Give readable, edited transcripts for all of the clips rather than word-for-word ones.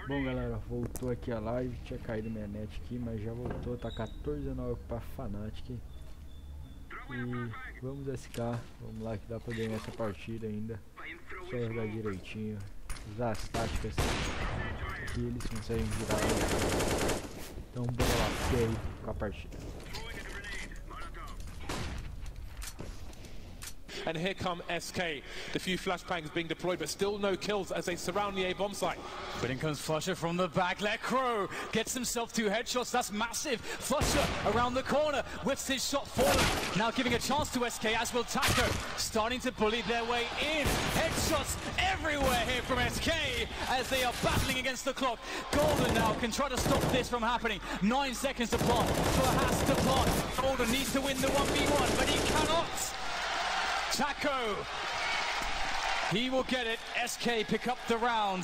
Bom galera, voltou aqui a live, tinha caído minha net aqui, mas já voltou, tá 14-9 pra FNATIC. E vamos SK, vamos lá que dá pra ganhar essa partida ainda. Só jogar direitinho, usar as táticas que eles conseguem virar. Então bora lá, fique aí com a partida. And here come SK. The few flashbangs being deployed, but still no kills as they surround the A bomb site. But in comes Flusher from the back. Lecro gets himself 2 headshots. That's massive. Flusher around the corner, whips his shot forward. Now giving a chance to SK, as will Taco. Starting to bully their way in. Headshots everywhere here from SK as they are battling against the clock. Golden now can try to stop this from happening. 9 seconds to plant. Has to plant. Golden needs to win the 1v1, but he cannot. Taco, he will get it. SK pick up the round.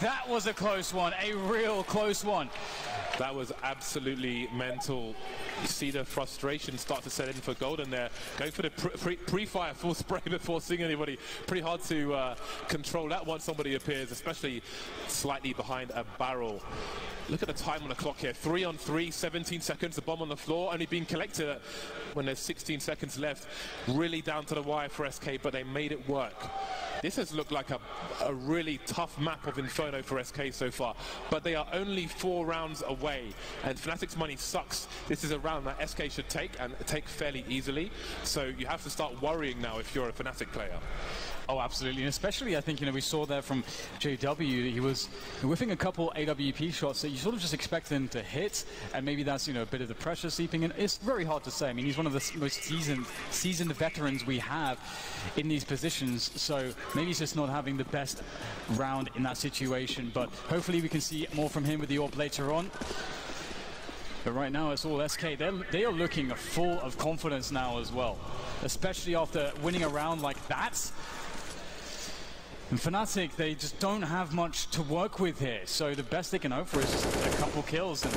That was a close one, a real close one. That was absolutely mental. You see the frustration start to set in for Golden there. Going for the pre-fire full spray before seeing anybody. Pretty hard to control that once somebody appears, especially slightly behind a barrel. Look at the time on the clock here. 3 on 3, 17 seconds, the bomb on the floor, only being collected when there's 16 seconds left. Really down to the wire for SK, but they made it work. This has looked like a really tough map of Inferno for SK so far, but they are only 4 rounds away, and FNATIC's money sucks. This is a round that SK should take, and take fairly easily, so you have to start worrying now if you're a FNATIC player. Oh, absolutely, and especially I think, we saw there from JW, he was whiffing a couple AWP shots that you sort of just expect him to hit, and maybe that's, a bit of the pressure seeping in. It's very hard to say. I mean, he's one of the most seasoned veterans we have in these positions, so maybe he's just not having the best round in that situation, but hopefully we can see more from him with the AWP later on. But right now it's all SK. They are looking full of confidence now as well, especially after winning a round like that. And FNATIC, they just don't have much to work with here, so the best they can hope for is just a couple kills and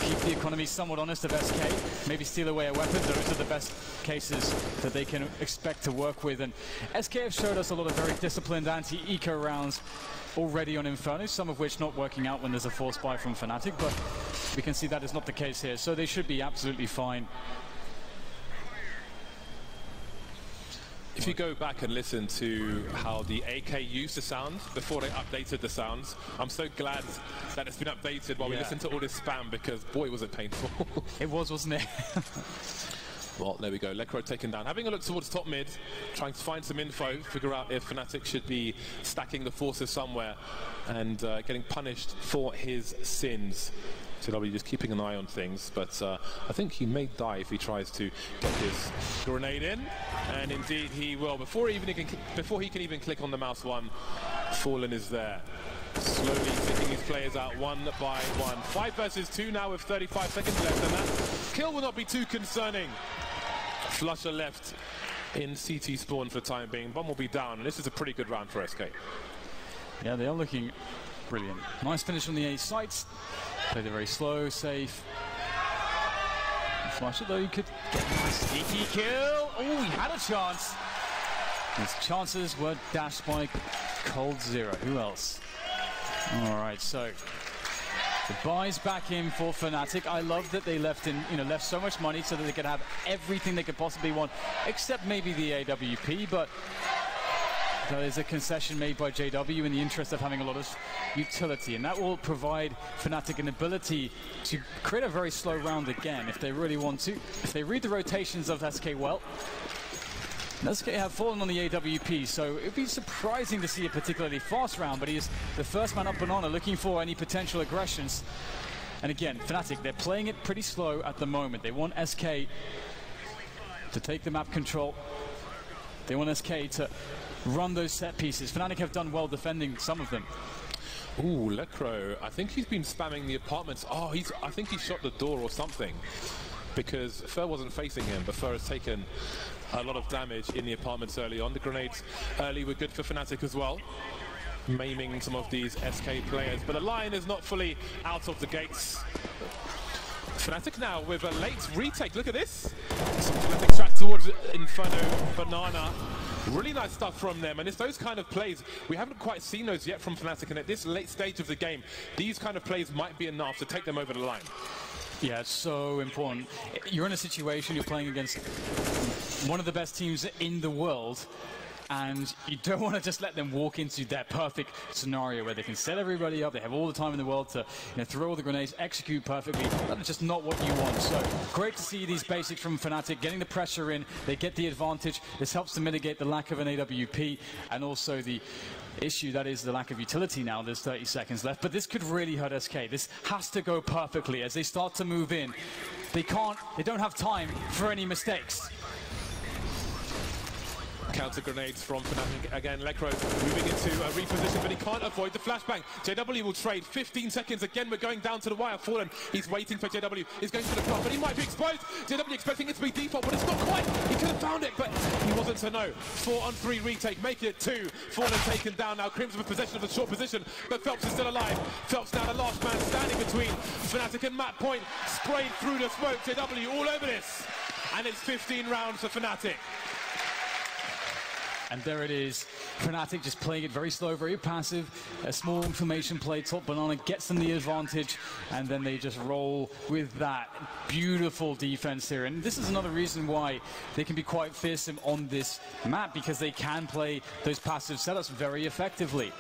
keep the economy somewhat honest of SK, maybe steal away a weapon. Those are the best cases that they can expect to work with. And SK have showed us a lot of very disciplined anti-eco rounds already on Inferno, some of which not working out when there's a force buy from FNATIC, but we can see that is not the case here, so they should be absolutely fine. If you go back and listen to how the AK used to sound before they updated the sounds, I'm so glad that it's been updated while we listen to all this spam, because boy was it painful. It was, wasn't it? Well, there we go. Lecro taken down. Having a look towards top mid, trying to find some info, figure out if FNATIC should be stacking the forces somewhere and getting punished for his sins. JW just keeping an eye on things, but I think he may die if he tries to get his grenade in, and indeed he will. Before he can even click on the mouse one, Fallen is there. Slowly taking his players out one by one. 5 versus 2 now with 35 seconds left, and that kill will not be too concerning. Flusher left in CT spawn for the time being. Bomb will be down, and this is a pretty good round for SK. Yeah, they are looking brilliant. Nice finish on the A site. Played it very slow, safe. Flusher though, he could get a nice sneaky kill. Oh, he had a chance. His chances were dashed by Cold Zero. Who else? All right, so the buys back in for FNATIC. I love that they left left so much money so that they could have everything they could possibly want, except maybe the AWP, but that is a concession made by JW in the interest of having a lot of utility, and that will provide FNATIC an ability to create a very slow round again if they really want to. If they read the rotations of SK well, SK have fallen on the AWP, so it would be surprising to see a particularly fast round, but he is the first man up banana looking for any potential aggressions. And again, FNATIC, they're playing it pretty slow at the moment. They want SK to take the map control. They want SK to run those set pieces. FNATIC have done well defending some of them. Ooh, Lecro, I think he's been spamming the apartments. Oh, I think he shot the door or something, because Fer wasn't facing him, but Fer has taken a lot of damage in the apartments early on. The grenades early were good for FNATIC as well, maiming some of these SK players, but the line is not fully out of the gates. FNATIC now with a late retake. Look at this. Some FNATIC track towards Inferno Banana. Really nice stuff from them, and it's those kind of plays, we haven't quite seen those yet from FNATIC, and at this late stage of the game, these kind of plays might be enough to take them over the line. Yeah, it's so important. You're in a situation, you're playing against one of the best teams in the world, and you don't want to just let them walk into their perfect scenario where they can set everybody up, they have all the time in the world to throw all the grenades, execute perfectly. That's just not what you want. So great to see these basics from FNATIC, getting the pressure in, they get the advantage. This helps to mitigate the lack of an AWP and also the issue that is the lack of utility now. There's 30 seconds left, but this could really hurt SK. This has to go perfectly as they start to move in. They don't have time for any mistakes. Counter grenades from FNATIC again. Lekro moving into a reposition, but he can't avoid the flashbang. JW will trade 15 seconds. Again, we're going down to the wire. Fallen, he's waiting for JW. He's going for the block, but he might be exposed. JW expecting it to be default, but it's not quite. He could have found it, but he wasn't to know. 4-on-3 retake, make it 2. Fallen taken down now. Crimson with possession of the short position, but Phelps is still alive. Phelps now the last man standing between FNATIC and Map Point. Sprayed through the smoke. JW all over this. And it's 15 rounds for FNATIC. And there it is, FNATIC just playing it very slow, very passive. A small information play, Top Banana gets them the advantage, and then they just roll with that beautiful defense here. And this is another reason why they can be quite fearsome on this map, because they can play those passive setups very effectively.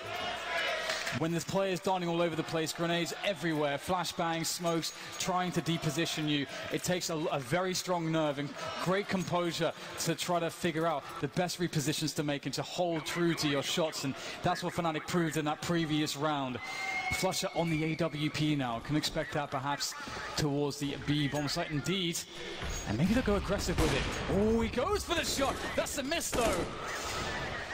When there's players darting all over the place, grenades everywhere, flashbangs, smokes, trying to deposition you, it takes a very strong nerve and great composure to try to figure out the best repositions to make and to hold true to your shots, and that's what FNATIC proved in that previous round. Flusher on the AWP now, can expect that perhaps towards the B bomb site indeed, and maybe they'll go aggressive with it. Oh, he goes for the shot, that's a miss though,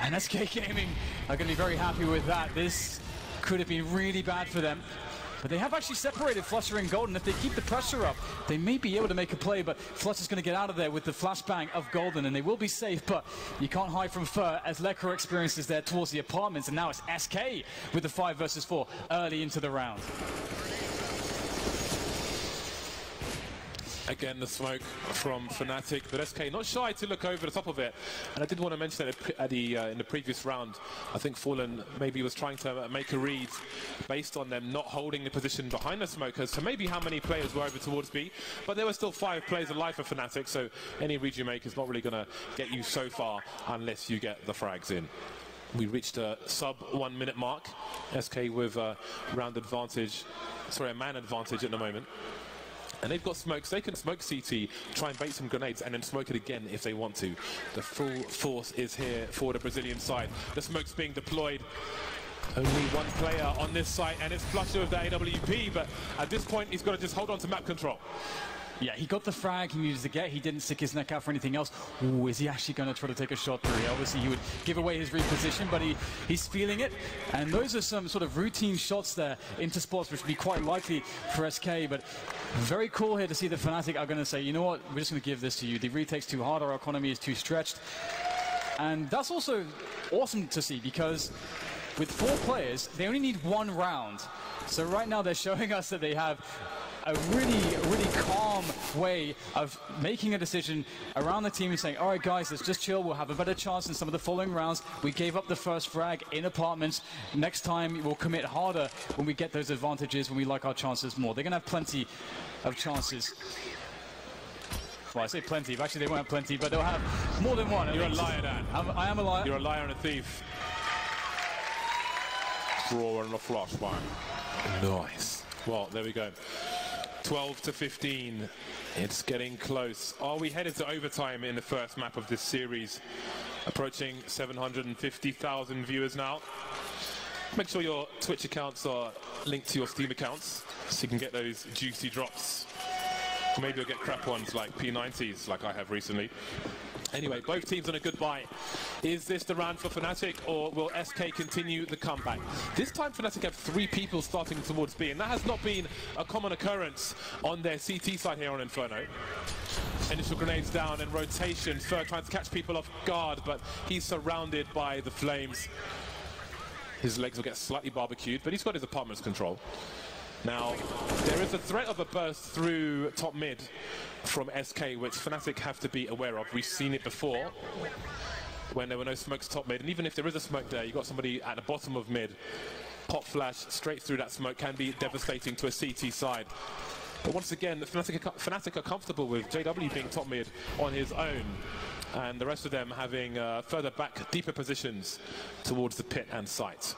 and SK Gaming are going to be very happy with that. This could have been really bad for them, but they have actually separated Flusher and Golden. If they keep the pressure up, they may be able to make a play, but Flusher's going to get out of there with the flashbang of Golden, and they will be safe, but you can't hide from Fur as Lekro experiences there towards the apartments, and now it's SK with the 5 versus 4 early into the round. Again, the smoke from FNATIC, but SK not shy to look over the top of it. And I did want to mention that in the previous round, I think Fallen maybe was trying to make a read based on them not holding the position behind the smokers, so maybe how many players were over towards B, but there were still 5 players alive for FNATIC, so any read you make is not really going to get you so far unless you get the frags in. We reached a sub 1 minute mark. SK with a round advantage, sorry, a man advantage at the moment. And they've got smokes, they can smoke CT, try and bait some grenades, and then smoke it again if they want to. The full force is here for the Brazilian side. The smoke's being deployed. Only one player on this site, and it's Flusher with the AWP, but at this point, he's got to just hold on to map control. Yeah, he got the frag he needed to get. He didn't stick his neck out for anything else. Ooh, is he actually going to try to take a shot through? Obviously, he would give away his reposition, but he's feeling it. And those are some sort of routine shots there into spots, which would be quite likely for SK. But very cool here to see the FNATIC are going to say, you know what, we're just going to give this to you. The retake's too hard, our economy is too stretched. And that's also awesome to see, because with 4 players, they only need 1 round. So right now, they're showing us that they have a really calm way of making a decision around the team and saying, all right guys, let's just chill, we'll have a better chance in some of the following rounds. We gave up the first frag in apartments. Next time we'll commit harder when we get those advantages, when we like our chances more. They're going to have plenty of chances. Well, I say plenty, but actually they won't have plenty, but they'll have more than one. You're a liar, Dan. I am a liar. You're a liar and a thief. Draw and a flashbang. Nice. Well, there we go. 12 to 15. It's getting close. Are we headed to overtime in the first map of this series? Approaching 750,000 viewers now. Make sure your Twitch accounts are linked to your Steam accounts so you can get those juicy drops. Maybe you'll get crap ones like P90s like I have recently. Anyway, both teams on a good bye. Is this the round for FNATIC, or will SK continue the comeback? This time FNATIC have 3 people starting towards B, and that has not been a common occurrence on their CT side here on Inferno. Initial grenades down and rotation. Fur trying to catch people off guard, but he's surrounded by the flames. His legs will get slightly barbecued, but he's got his apartment's control. Now, there is a threat of a burst through top mid from SK, which FNATIC have to be aware of. We've seen it before. when there were no smokes top mid. And even if there is a smoke there, you've got somebody at the bottom of mid. Pop flash straight through that smoke can be devastating to a CT side. But once again, the FNATIC are comfortable with JW being top mid on his own, and the rest of them having further back, deeper positions towards the pit and site.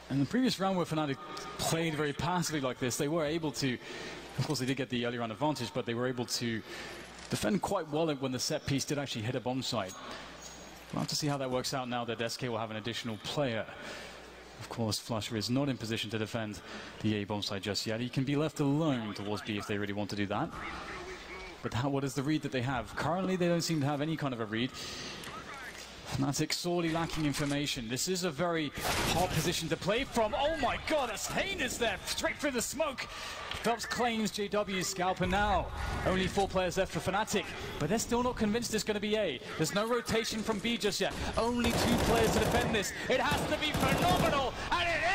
In the previous round where FNATIC played very passively like this, they were able to, of course they did get the early round advantage, but they were able to defend quite well when the set piece did actually hit a bomb site. We'll have to see how that works out now that SK will have an additional player. Of course, Flusher is not in position to defend the A bomb site just yet. He can be left alone towards B if they really want to do that. But what is the read that they have? Currently, they don't seem to have any kind of a read. FNATIC sorely lacking information. This is a very hard position to play from. Oh my god, that's heinous there, straight through the smoke. Phelps claims JW's scalper now. Only 4 players left for FNATIC, but they're still not convinced it's going to be A. There's no rotation from B just yet. Only 2 players to defend this. It has to be phenomenal, and it is!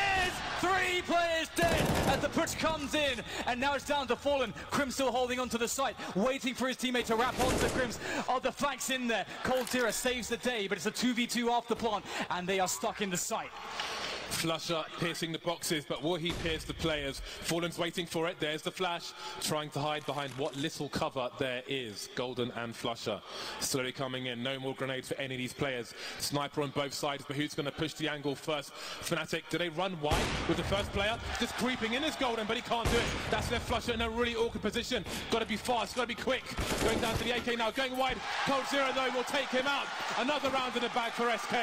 3 players dead as the push comes in, and now it's down to Fallen. Crim still holding onto the site, waiting for his teammate to wrap onto Crim's. Oh, the flag's in there. Cold Zero saves the day, but it's a 2v2 off the plant, and they are stuck in the site. Flusher piercing the boxes, but will he pierce the players? Fallen's waiting for it. There's the flash, trying to hide behind what little cover there is. Golden and Flusher slowly coming in. No more grenades for any of these players. Sniper on both sides, but who's going to push the angle first? FNATIC, do they run wide with the first player? Just creeping in is Golden, but he can't do it. That's left Flusher in a really awkward position. Got to be fast, got to be quick. Going down to the AK now, going wide. Cold Zero, though, will take him out. Another round in the bag for SK.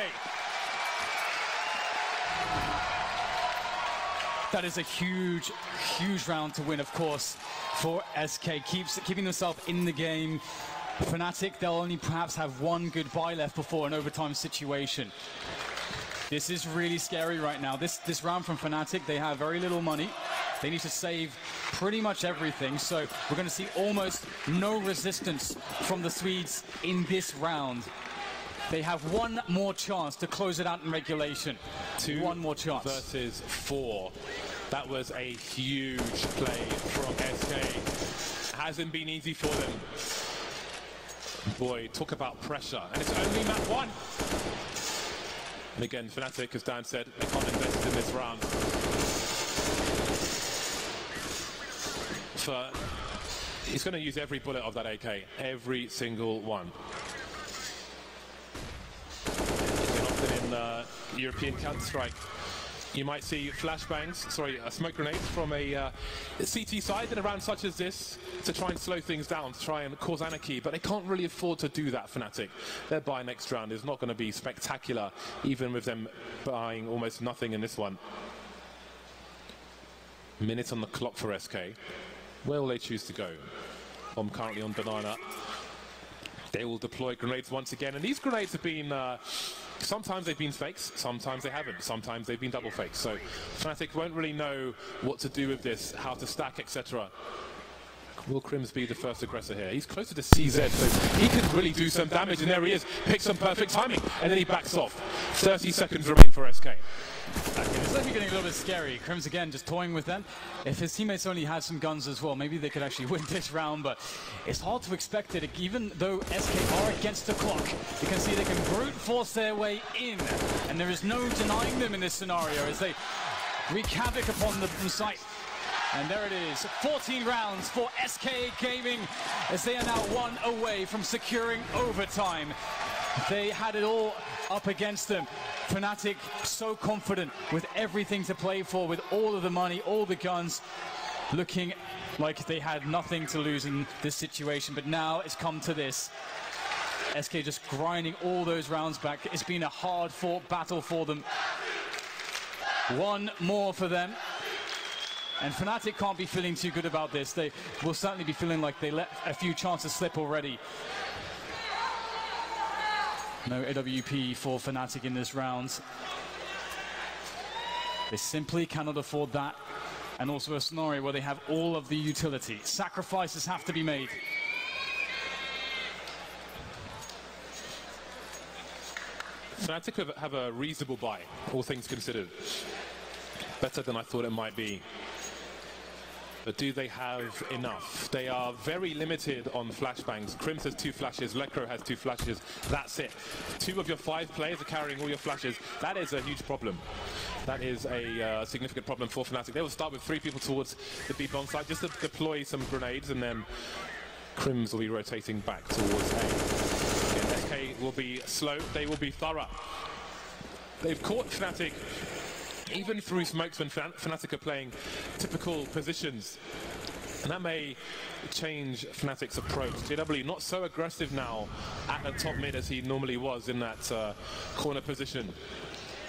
That is a huge, huge round to win, of course, for SK. Keeping themselves in the game. FNATIC, they'll only perhaps have one goodbye left before an overtime situation. This is really scary right now. This round from FNATIC, they have very little money. They need to save pretty much everything, so we're going to see almost no resistance from the Swedes in this round. They have one more chance to close it out in regulation. 2 one more chance. versus 4. That was a huge play from SK. Hasn't been easy for them. Boy, talk about pressure. And it's only map 1. And again, FNATIC, as Dan said, they can't invest in this round. He's going to use every bullet of that AK. Every single one. In European Counter-Strike, you might see smoke grenades from a CT side in a round such as this to try and slow things down, to try and cause anarchy, but they can't really afford to do that, FNATIC. Their buy next round is not going to be spectacular, even with them buying almost nothing in this one. Minute on the clock for SK. Where will they choose to go? I'm currently on Banana. They will deploy grenades once again, and these grenades have been sometimes they've been fakes, sometimes they haven't, sometimes they've been double fakes, so FNATIC won't really know what to do with this, how to stack, etc. Will Crims be the first aggressor here? He's closer to CZ, so he can really do some damage, and there he is, picks some perfect timing, and then he backs off. 30 seconds remain for SK. It's actually getting a little bit scary. Crims again just toying with them. If his teammates only had some guns as well, maybe they could actually win this round, but it's hard to expect it. Even though SK are against the clock, you can see they can brute force their way in, and there is no denying them in this scenario as they wreak havoc upon the site. And there it is, 14 rounds for SK Gaming as they are now 1 away from securing overtime. They had it all up against them. FNATIC so confident with everything to play for, with all of the money, all the guns, looking like they had nothing to lose in this situation. But now it's come to this. SK just grinding all those rounds back. It's been a hard-fought battle for them. One more for them. And FNATIC can't be feeling too good about this. They will certainly be feeling like they let a few chances slip already. No AWP for FNATIC in this round. They simply cannot afford that. And also a scenario where they have all of the utility. Sacrifices have to be made. FNATIC have a reasonable buy, all things considered. Better than I thought it might be. But do they have enough? They are very limited on flashbangs. Crims has 2 flashes, Lecro has 2 flashes. That's it. 2 of your 5 players are carrying all your flashes. That is a huge problem. That is a significant problem for FNATIC. They will start with 3 people towards the B bomb site just to deploy some grenades, and then Crims will be rotating back towards A. Again, SK will be slow. They will be thorough. They've caught FNATIC even through smokes when FNATIC are playing typical positions. And that may change FNATIC's approach. JW not so aggressive now at the top mid as he normally was in that corner position.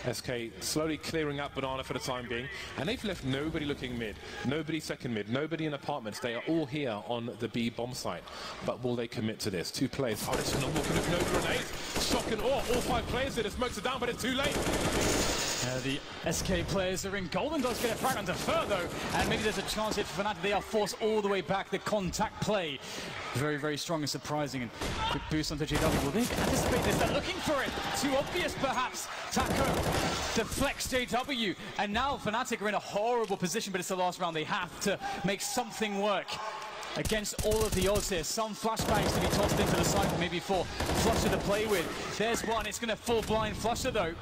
SK slowly clearing up Banana for the time being, and they've left nobody looking mid, nobody second mid, nobody in apartments. They are all here on the B bomb site. But will they commit to this? 2 players. Oh, it's not walking with no grenades. Shock and awe. All 5 players here. The smokes are down, but it's too late. The SK players are in. Golden does get a fragment to though, and maybe there's a chance here for FNATIC. They are forced all the way back. The contact play, very, very strong and surprising. And quick boost onto JW. Will they anticipate this? They're looking for it. Too obvious, perhaps. Taco deflects JW, and now FNATIC are in a horrible position, but it's the last round. They have to make something work against all of the odds here. Some flashbangs to be tossed into the side, maybe for Flusher to play with. There's one. It's going to full blind Flusher, though,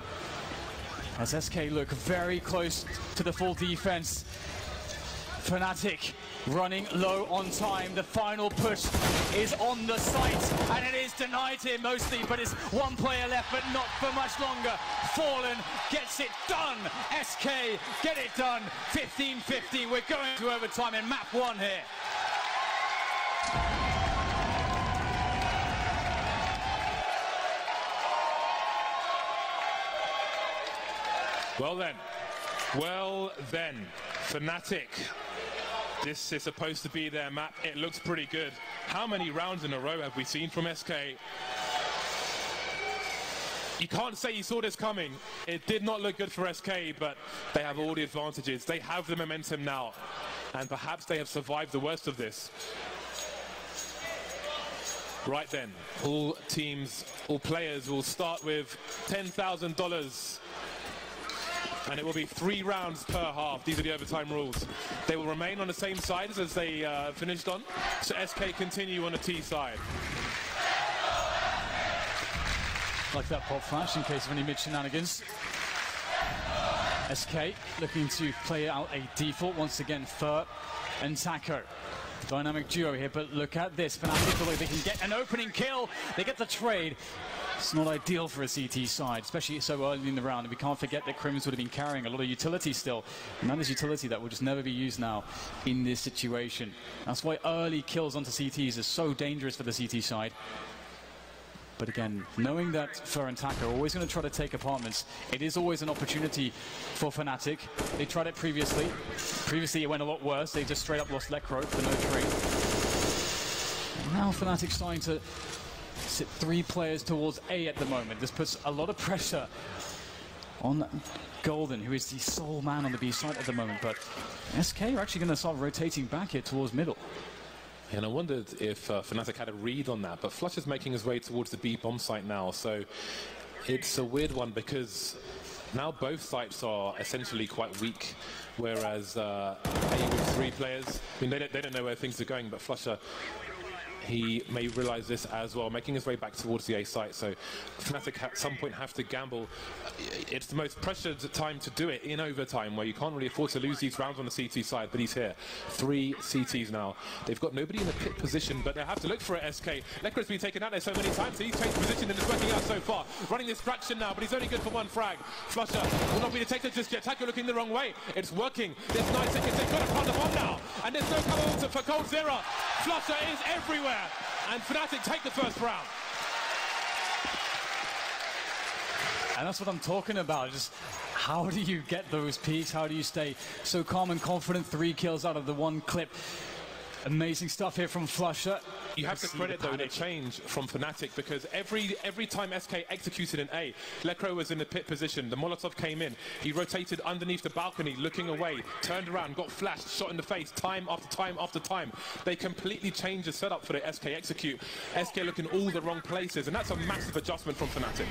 as SK look very close to the full defense. FNATIC running low on time. The final push is on the site, and it is denied here mostly, but it's 1 player left, but not for much longer. Fallen gets it done. SK get it done. 15-15. We're going to overtime in map 1 here. Well then, FNATIC. This is supposed to be their map. It looks pretty good. How many rounds in a row have we seen from SK? You can't say you saw this coming. It did not look good for SK, but they have all the advantages. They have the momentum now, and perhaps they have survived the worst of this. Right then, all teams, all players will start with $10,000. And it will be 3 rounds per half. These are the overtime rules. They will remain on the same sides as they finished on. So SK continue on the T side. Like that pop flash in case of any mid shenanigans. SK looking to play out a default once again. Fur and Taco. Dynamic duo here, but look at this. FNATIC, the way they can get an opening kill. They get the trade. It's not ideal for a CT side, especially so early in the round. And we can't forget that Crims would have been carrying a lot of utility still. And that is utility that will just never be used now in this situation. That's why early kills onto CTs is so dangerous for the CT side. But again, knowing that Fur and Taco are always going to try to take apartments, it is always an opportunity for FNATIC. They tried it previously. Previously it went a lot worse. They just straight up lost Lecro for no trade. And now FNATIC starting to sit 3 players towards A at the moment. This puts a lot of pressure on Golden, who is the sole man on the B side at the moment. But SK are actually going to start rotating back here towards middle. And I wondered if FNATIC had a read on that, but Flush is making his way towards the B bomb site now, so it's a weird one because now both sites are essentially quite weak, whereas A with 3 players, I mean, they don't know where things are going, but Flusher, he may realize this as well, making his way back towards the A site. So FNATIC at some point have to gamble. It's the most pressured time to do it in overtime, where you can't really afford to lose these rounds on the CT side, but he's here. 3 CTs now. They've got nobody in the pit position, but they have to look for it, SK. Lecro's been taken out there so many times, so he's changed position and it's working out so far. Running this fraction now, but he's only good for 1 frag. Flusher will not be detected just yet. Taco looking the wrong way. It's working. There's 9 seconds. They've got to plant the bomb now. And there's no cover for Cold Zero. Flusher is everywhere. And FNATIC take the first round. And that's what I'm talking about. Just how do you get those peaks? How do you stay so calm and confident? 3 kills out of the 1 clip. Amazing stuff here from Flusher. You have to credit, though, the change from FNATIC, because every time SK executed an A, Lecro was in the pit position, the Molotov came in, he rotated underneath the balcony, looking away, turned around, got flashed, shot in the face, time after time after time. They completely changed the setup for the SK execute. SK looking all the wrong places, and that's a massive adjustment from FNATIC.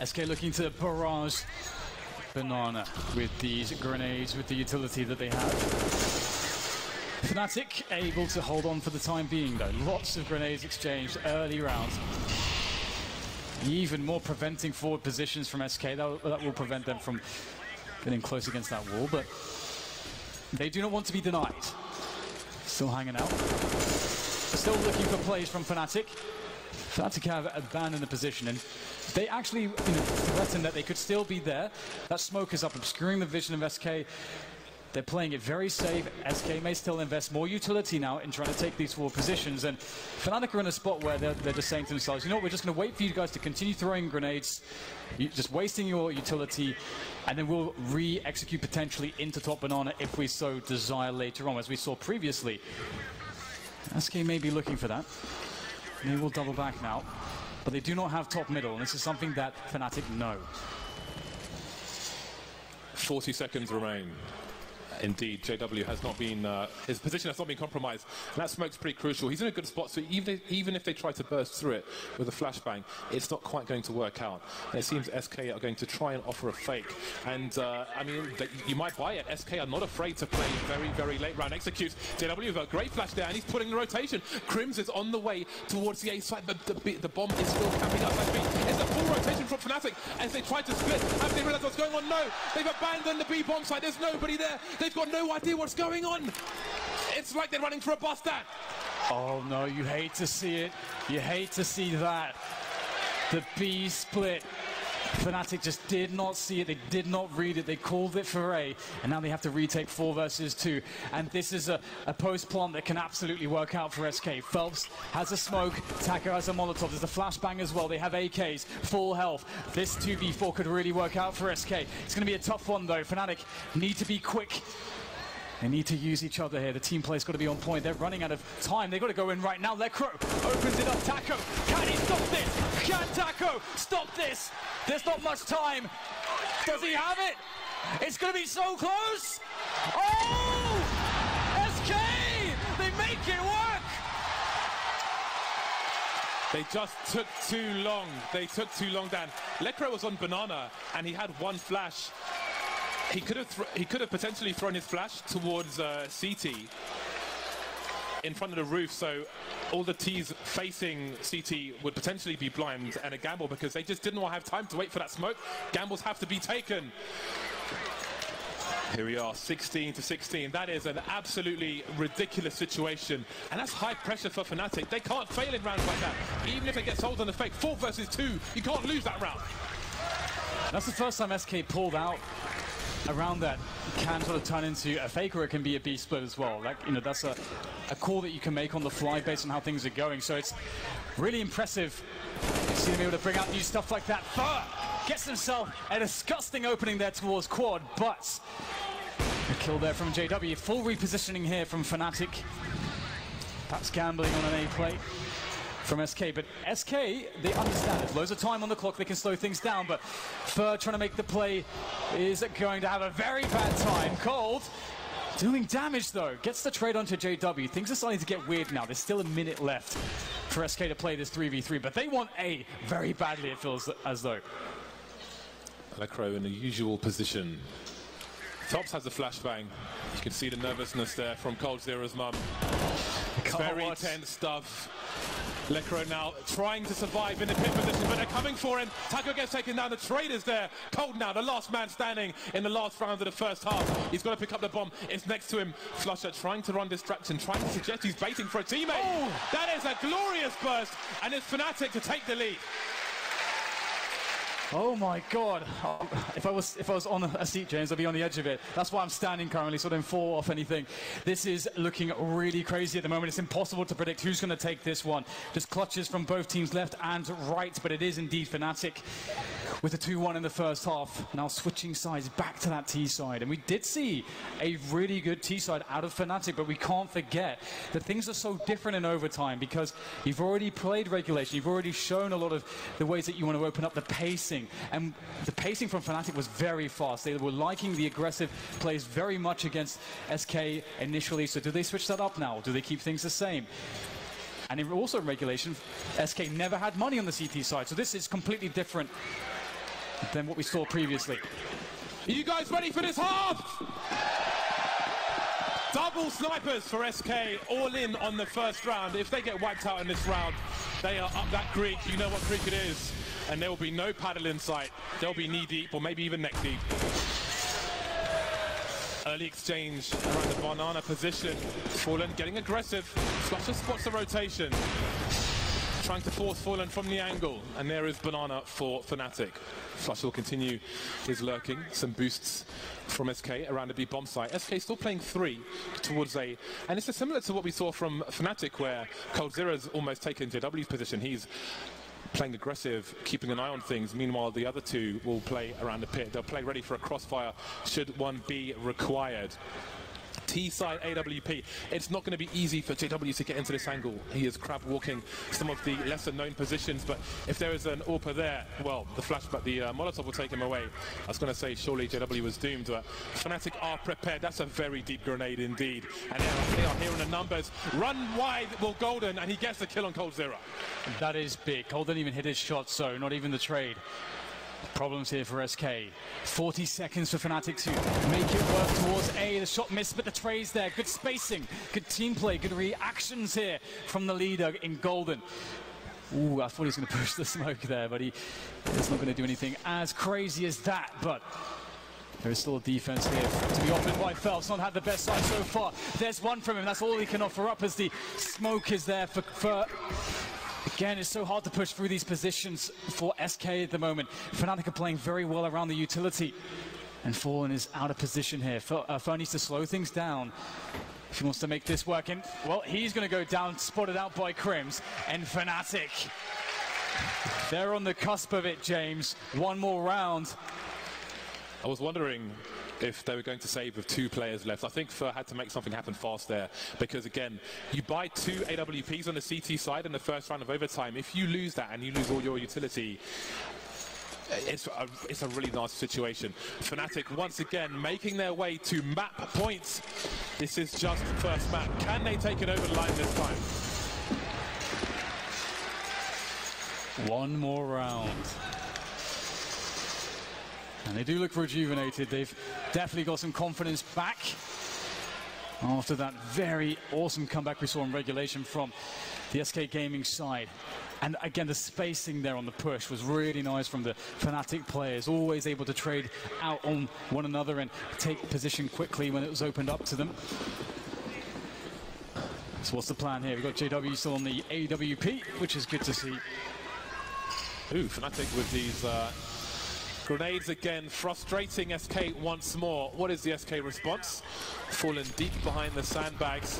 SK looking to barrage banana with these grenades, with the utility that they have. FNATIC able to hold on for the time being, though. Lots of grenades exchanged early rounds. Even more preventing forward positions from SK. That will prevent them from getting close against that wall, but they do not want to be denied. Still hanging out. Still looking for plays from FNATIC. FNATIC have abandoned the position, and they actually threaten that they could still be there. That smoke is up, obscuring the vision of SK. They're playing it very safe. SK may still invest more utility now in trying to take these forward positions, and FNATIC are in a spot where they're just saying to themselves, you know what, we're just going to wait for you guys to continue throwing grenades, just wasting your utility, and then we'll re-execute potentially into top banana if we so desire later on, as we saw previously. SK may be looking for that. They will double back now, but they do not have top middle, and this is something that FNATIC know. 40 seconds remain. Indeed, JW has not been, his position has not been compromised. And that smoke's pretty crucial. He's in a good spot, so even if they try to burst through it with a flashbang, it's not quite going to work out. And it seems SK are going to try and offer a fake. And, I mean, you might buy it. SK are not afraid to play very, very late round executes. JW with a great flash there, and he's pulling the rotation. Crims is on the way towards the A side. The bomb is still camping up. It's a full rotation from FNATIC as they try to split. Have they realized what's going on? No. They've abandoned the B bomb side. There's nobody there. They've got no idea what's going on. It's like they're running for a bus stand. Oh no, you hate to see it. You hate to see that. The B split. FNATIC just did not see it. They did not read it. They called it for A, and now they have to retake 4 versus 2. And this is a post plant that can absolutely work out for SK. Phelps has a smoke. Taco has a Molotov. There's a flashbang as well. They have AKs, full health. This 2v4 could really work out for SK. It's going to be a tough one though. FNATIC need to be quick. They need to use each other here. The team play's got to be on point. They're running out of time. They've got to go in right now. Lecro opens it up. Taco, can he stop this? Can Taco stop this? There's not much time. Does he have it? It's going to be so close. Oh! SK! They make it work! They just took too long. They took too long, Dan. Lecro was on banana, and he had one flash. He could have potentially thrown his flash towards CT in front of the roof, so all the T's facing CT would potentially be blind and a gamble, because they just didn't have time to wait for that smoke. Gambles have to be taken. Here we are, 16 to 16. That is an absolutely ridiculous situation, and that's high pressure for FNATIC. They can't fail in rounds like that. Even if they get sold on the fake, 4 versus 2, you can't lose that round. That's the first time SK pulled out around that. Can sort of turn into a fake, or it can be a B split as well. Like, you know, that's a call that you can make on the fly based on how things are going. So it's really impressive to see them able to bring out new stuff like that. Fur gets himself a disgusting opening there towards quad, but a kill there from JW. Full repositioning here from FNATIC. Perhaps gambling on an A play from SK, but SK, they understand it. Loads of time on the clock, they can slow things down, but Fur trying to make the play is going to have a very bad time. Cold doing damage though, gets the trade onto JW. Things are starting to get weird now. There's still a minute left for SK to play this 3v3, but they want A very badly, it feels as though. Lecro in the usual position. Tops has a flashbang. You can see the nervousness there from Cold Zero's mum. Very tense stuff. Lecro now trying to survive in the pit position, but they're coming for him. Taco gets taken down. The trade is there. Cold now, the last man standing in the last round of the first half. He's got to pick up the bomb. It's next to him. Flusher trying to run distraction, trying to suggest he's baiting for a teammate. Oh. That is a glorious burst, and it's FNATIC to take the lead. Oh my God! If I was on a seat, James, I'd be on the edge of it. That's why I'm standing currently, so I don't fall off anything. This is looking really crazy at the moment. It's impossible to predict who's going to take this one. Just clutches from both teams, left and right, but it is indeed FNATIC with a 2-1 in the first half. Now switching sides back to that T side, and we did see a really good T side out of FNATIC, but we can't forget that things are so different in overtime because you've already played regulation. You've already shown a lot of the ways that you want to open up the pacing. And the pacing from FNATIC was very fast. They were liking the aggressive plays very much against SK initially. So do they switch that up now? Do they keep things the same? And also in regulation, SK never had money on the CT side. So this is completely different than what we saw previously. Are you guys ready for this half? Double snipers for SK, all in on the first round. If they get wiped out in this round, they are up that creek. You know what creek it is. And there will be no paddle in sight. They'll be knee deep or maybe even neck deep. Early exchange around the banana position. Fallen getting aggressive. Flusher spots the rotation. Trying to force Fallen from the angle. And there is banana for FNATIC. Flush will continue his lurking. Some boosts from SK around the B bomb site. SK still playing 3 towards A. And it's similar to what we saw from FNATIC, where Cold Zero's almost taken JW's position. He's playing aggressive, keeping an eye on things. Meanwhile, the other two will play around the pit. They'll play ready for a crossfire should one be required. T-side AWP. It's not going to be easy for JW to get into this angle. He is crab walking some of the lesser known positions, but if there is an AWP there, well, the flashback, the Molotov will take him away. I was going to say surely JW was doomed, but FNATIC are prepared. That's a very deep grenade indeed. And they are hearing the numbers. Run wide will Golden, and he gets the kill on Cold Zero. That is big. Cold didn't even hit his shot, so not even the trade. Problems here for SK. 40 seconds for FNATIC to make it work towards A. The shot missed, but the trade's there. Good spacing, good team play, good reactions here from the leader in Golden. Ooh, I thought he was going to push the smoke there, but he's not going to do anything as crazy as that. But there is still a defense here to be offered by Phelps. Not had the best side so far. There's one from him. That's all he can offer up as the smoke is there for again, it's so hard to push through these positions for SK at the moment. FNATIC are playing very well around the utility. And Fallen is out of position here. Fer needs to slow things down if he wants to make this work. And, well, he's going to go down, spotted out by Crims. And FNATIC, they're on the cusp of it, James. One more round. I was wondering if they were going to save with 2 players left. I think Fer had to make something happen fast there, because again, you buy 2 AWPs on the CT side in the first round of overtime. If you lose that and you lose all your utility, it's a really nasty situation. FNATIC once again making their way to map points. This is just the first map. Can they take it over the line this time? One more round. And they do look rejuvenated. They've definitely got some confidence back after that very awesome comeback we saw in regulation from the SK Gaming side. And again, the spacing there on the push was really nice from the FNATIC players, always able to trade out on one another and take position quickly when it was opened up to them. So what's the plan here? We've got JW still on the AWP, which is good to see. Ooh, FNATIC with these grenades again, frustrating SK once more. What is the SK response? Fallen deep behind the sandbags.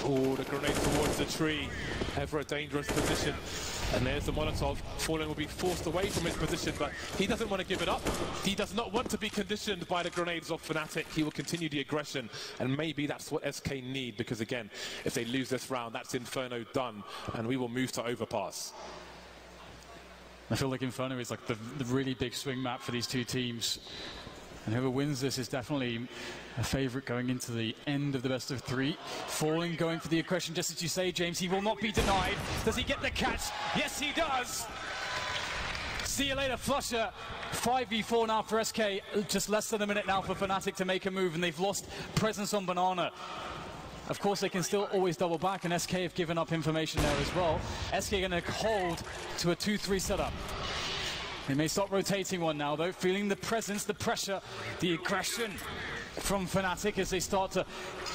Oh, the grenade towards the tree. Ever a dangerous position. And there's the Molotov. Fallen will be forced away from his position, but he doesn't want to give it up. He does not want to be conditioned by the grenades of FNATIC. He will continue the aggression, and maybe that's what SK need, because again, if they lose this round, that's Inferno done, and we will move to overpass. I feel like Inferno is like the really big swing map for these two teams. And whoever wins this is definitely a favourite going into the end of the best of 3. Falling, going for the aggression, just as you say, James. He will not be denied. Does he get the catch? Yes, he does! See you later, Flusher. 5v4 now for SK. Just less than a minute now for FNATIC to make a move, and they've lost presence on Banana. Of course, they can still always double back, and SK have given up information there as well. SK going to hold to a 2-3 setup. They may start rotating one now, though, feeling the presence, the pressure, the aggression from FNATIC as they start to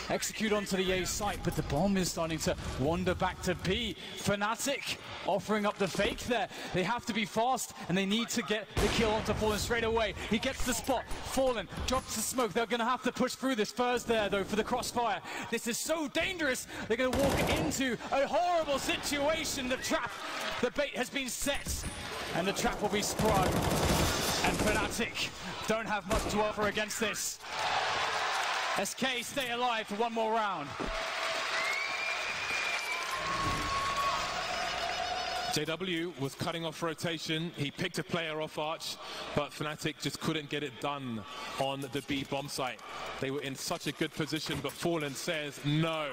execute onto the A site, but the bomb is starting to wander back to B. FNATIC offering up the fake there. They have to be fast, and they need to get the kill onto Fallen straight away. He gets the spot. Fallen drops the smoke. They're going to have to push through this. Fur's there, though, for the crossfire. This is so dangerous. They're going to walk into a horrible situation. The trap, the bait has been set, and the trap will be sprung. And FNATIC don't have much to offer against this. SK stay alive for one more round. JW was cutting off rotation. He picked a player off Arch, but FNATIC just couldn't get it done on the B bomb site. They were in such a good position, but Fallen says no.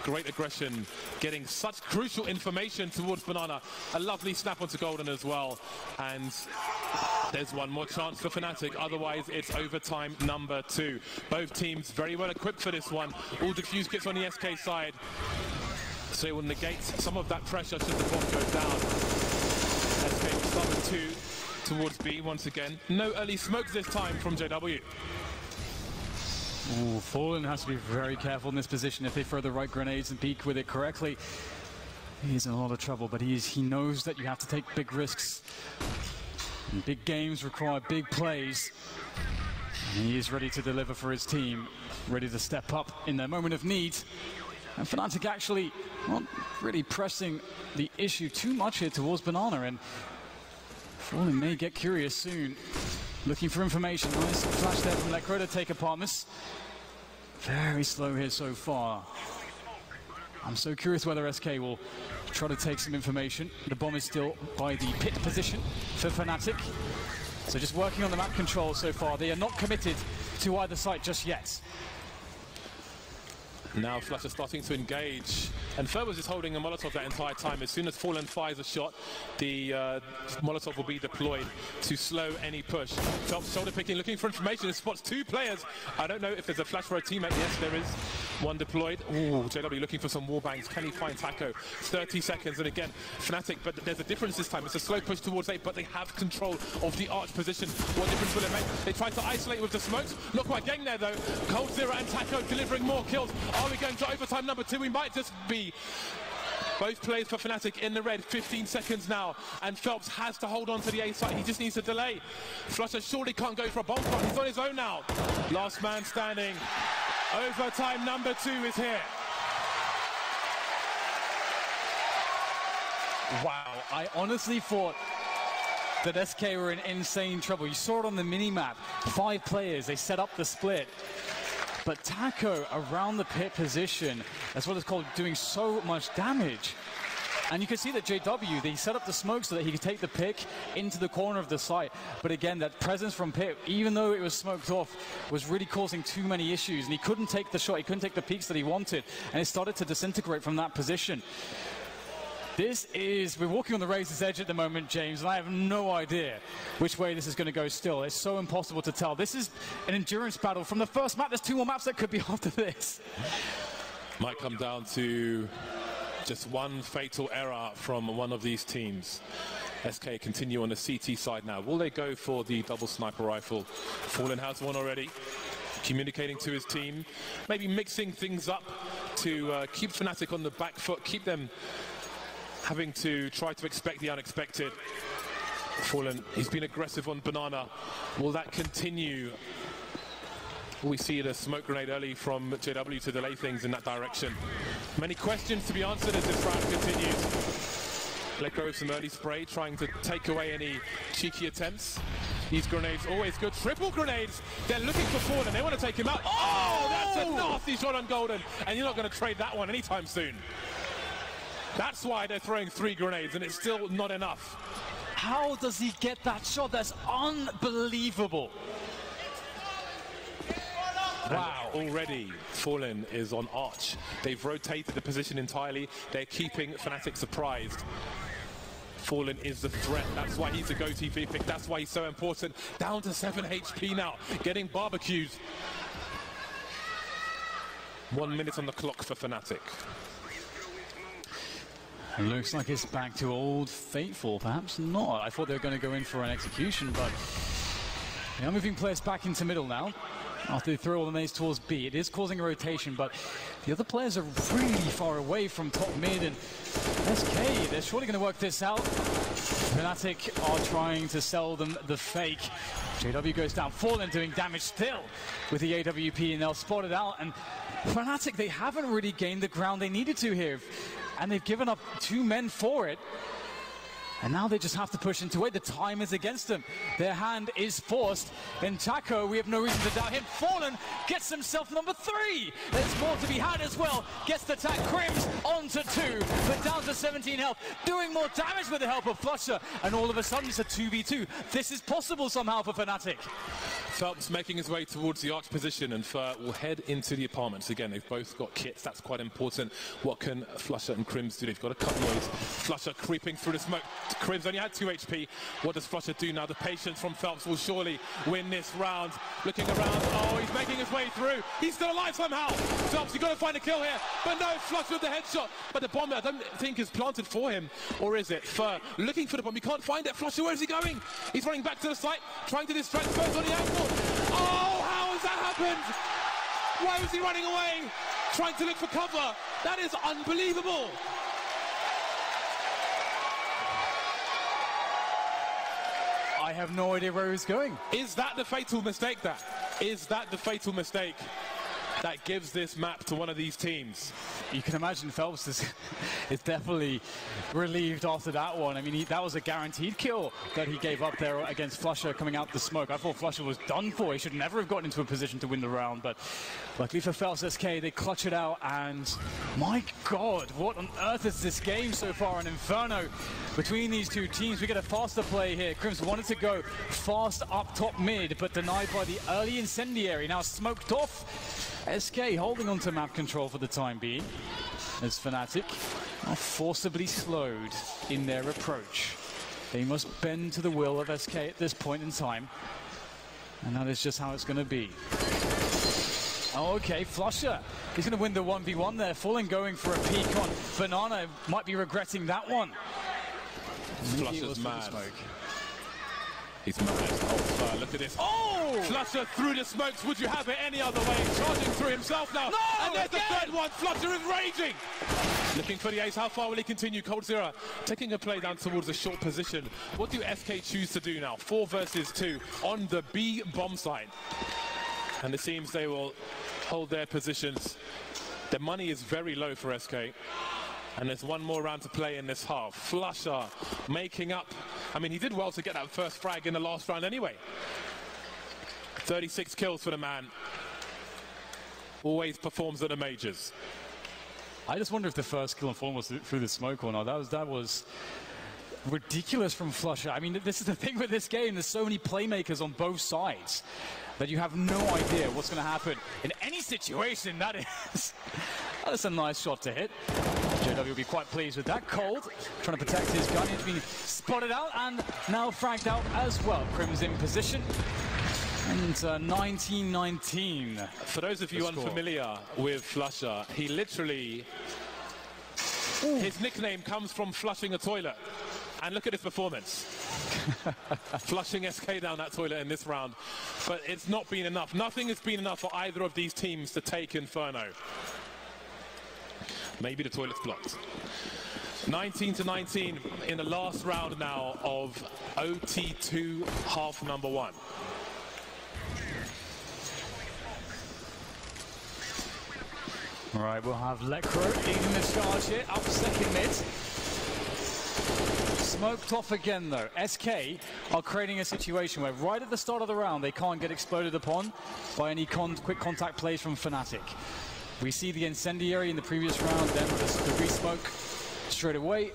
Great aggression, getting such crucial information towards Banana. A lovely snap onto Golden as well. And there's one more chance for FNATIC. Otherwise, it's overtime number 2. Both teams very well equipped for this one. All defuse kits on the SK side. So it will negate some of that pressure should the bomb go down. SK will start with 2 towards B once again. No early smokes this time from JW. Ooh, Fallen has to be very careful in this position. If they throw the right grenades and peek with it correctly, he's in a lot of trouble, but he knows that you have to take big risks. And big games require big plays. And he is ready to deliver for his team, ready to step up in their moment of need. And FNATIC actually not really pressing the issue too much here towards Banana, and Fallen may get curious soon. Looking for information. Nice flash there from Lecro to take Apartments. Very slow here so far. I'm so curious whether SK will try to take some information. The bomb is still by the pit position for FNATIC. So just working on the map control so far. They are not committed to either site just yet. Now Flush is starting to engage, and Fer was just holding a Molotov that entire time. As soon as Fallen fires a shot, the Molotov will be deployed to slow any push. Phelps shoulder picking, looking for information. It spots 2 players. I don't know if there's a flash for a teammate. Yes, there is one deployed. Ooh, JW looking for some wall bangs. Can he find Taco? 30 seconds, and again, FNATIC, but there's a difference this time. It's a slow push towards A, but they have control of the Arch position. What difference will it make? They tried to isolate with the smokes. Not quite getting there, though. Cold Zero and Taco delivering more kills. Are we going to overtime number 2? We might just be. Both players for FNATIC in the red. 15 seconds now, and Phelps has to hold on to the A site. He just needs to delay. Flusher surely can't go for a bomb shot. He's on his own now. Last man standing. Overtime number 2 is here. Wow, I honestly thought that SK were in insane trouble. You saw it on the mini-map. 5 players, they set up the split. But Taco around the pit position, that's what it's called, doing so much damage. And you can see that JW, they set up the smoke so that he could take the pick into the corner of the site. But again, that presence from pit, even though it was smoked off, was really causing too many issues. And he couldn't take the shot, he couldn't take the peaks that he wanted. And it started to disintegrate from that position. We're walking on the razor's edge at the moment, James, and I have no idea which way this is going to go still. It's so impossible to tell. This is an endurance battle from the first map. There's 2 more maps that could be after this. Might come down to just one fatal error from one of these teams. SK continue on the CT side now. Will they go for the double sniper rifle? Fallen has one already. Communicating to his team. Maybe mixing things up to keep FNATIC on the back foot, keep them having to try to expect the unexpected. Fallen, he's been aggressive on Banana. Will that continue? We see the smoke grenade early from JW to delay things in that direction. Many questions to be answered as this round continues. Let go of some early spray, trying to take away any cheeky attempts. These grenades always good. Triple grenades. They're looking for Fallen. They want to take him out. Oh, that's a nasty shot on Golden. And you're not going to trade that one anytime soon. That's why they're throwing 3 grenades, and it's still not enough. How does he get that shot? That's unbelievable. Wow. Already, Fallen is on Arch. They've rotated the position entirely. They're keeping FNATIC surprised. Fallen is the threat. That's why he's a go-TV pick. That's why he's so important. Down to 7 HP now, getting barbecued. 1 minute on the clock for FNATIC. It looks like it's back to old Fateful, perhaps not. I thought they were going to go in for an execution, but they are moving players back into middle now. After they throw all the nades towards B, it is causing a rotation, but the other players are really far away from top mid, and SK, they're surely going to work this out. FNATIC are trying to sell them the fake. JW goes down, Fallen doing damage still with the AWP, and they'll spot it out, and FNATIC, they haven't really gained the ground they needed to here. And they've given up 2 men for it. And now they just have to push into it. The time is against them. Their hand is forced. And Taco, we have no reason to doubt him. Fallen gets himself number 3. There's more to be had as well. Gets the tag. Crims onto 2, but down to 17 health. Doing more damage with the help of Flusher. And all of a sudden it's a 2v2. This is possible somehow for FNATIC. Phelps making his way towards the arch position, and Fur will head into the apartments. Again, they've both got kits. That's quite important. What can Flusher and Crims do? They've got a couple of ways. Flusher creeping through the smoke. Crims only had 2 HP. What does Flusher do now? The patience from Phelps will surely win this round. Looking around. Oh, he's making his way through. He's still alive somehow. Phelps, you've got to find a kill here. But no, Flusher with the headshot. But the bomb, I don't think, is planted for him. Or is it? Fur looking for the bomb. He can't find it. Flusher, where is he going? He's running back to the site, trying to distract Fur's on the angle. Oh, how has that happened? Why was he running away? Trying to look for cover. That is unbelievable. I have no idea where he's going. Is that the fatal mistake Is that the fatal mistake that gives this map to one of these teams? You can imagine Phelps is definitely relieved after that one. I mean, that was a guaranteed kill that he gave up there against Flusher coming out the smoke. I thought Flusher was done for. He should never have gotten into a position to win the round, but luckily for Phelps SK, they clutch it out, and my God, what on earth is this game so far? An inferno between these two teams. We get a faster play here. Crims wanted to go fast up top mid, but denied by the early incendiary. Now smoked off. SK holding on to map control for the time being, as FNATIC are forcibly slowed in their approach. They must bend to the will of SK at this point in time, and that is just how it's going to be. Okay, Flusher, he's going to win the 1v1 there. Fallen going for a peek on Banana, might be regretting that one. Flusher's mad. He's mad. Oh, look at this. Oh! Flusher through the smokes. Would you have it any other way? Charging through himself now. No! And there's the third one. Flusher is raging. Looking for the ace. How far will he continue? Coldzera taking a play down towards a short position. What do SK choose to do now? 4 versus 2 on the B bomb site. And it seems they will hold their positions. The money is very low for SK. And there's one more round to play in this half. Flusher making up. I mean, he did well to get that first frag in the last round anyway. 36 kills for the man. Always performs at the majors. I just wonder if the first kill on Fallen was through the smoke or not. That was ridiculous from Flusher. I mean, this is the thing with this game. There's so many playmakers on both sides that you have no idea what's going to happen in any situation. That is a nice shot to hit. JW will be quite pleased with that. Cold, trying to protect his gun. He's been spotted out and now fragged out as well. Crims in position. And 19-19. For those of you unfamiliar with Flusher, he literally... His nickname comes from flushing a toilet. And look at his performance. Flushing SK down that toilet in this round. But it's not been enough. Nothing has been enough for either of these teams to take Inferno. Maybe the toilet's blocked. 19-19 in the last round now of OT2 half number 1. All right, we'll have Lecro leading the charge here, up second mid. Smoked off again though. SK are creating a situation where right at the start of the round they can't get exploded upon by any quick contact plays from FNATIC. We see the incendiary in the previous round, then the re-smoke straight away.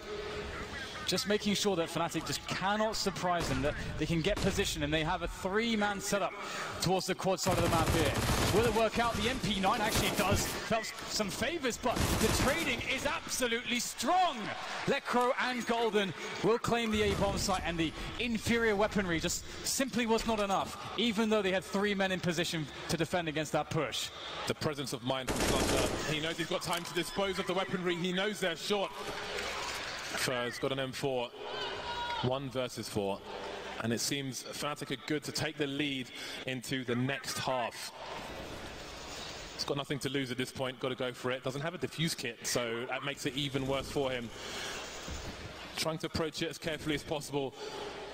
Just making sure that FNATIC just cannot surprise them, that they can get position, and they have a 3-man setup towards the quad side of the map here. Will it work out? The MP9 actually does Phelps some favors, but the trading is absolutely strong. Lecro and Golden will claim the A-bomb site, and the inferior weaponry just simply was not enough, even though they had 3 men in position to defend against that push. The presence of mind from Flusher. He knows he's got time to dispose of the weaponry. He knows they're short. Fur's got an M4, 1 versus 4, and it seems FNATIC are good to take the lead into the next half. He's got nothing to lose at this point, got to go for it. Doesn't have a defuse kit, so that makes it even worse for him. Trying to approach it as carefully as possible,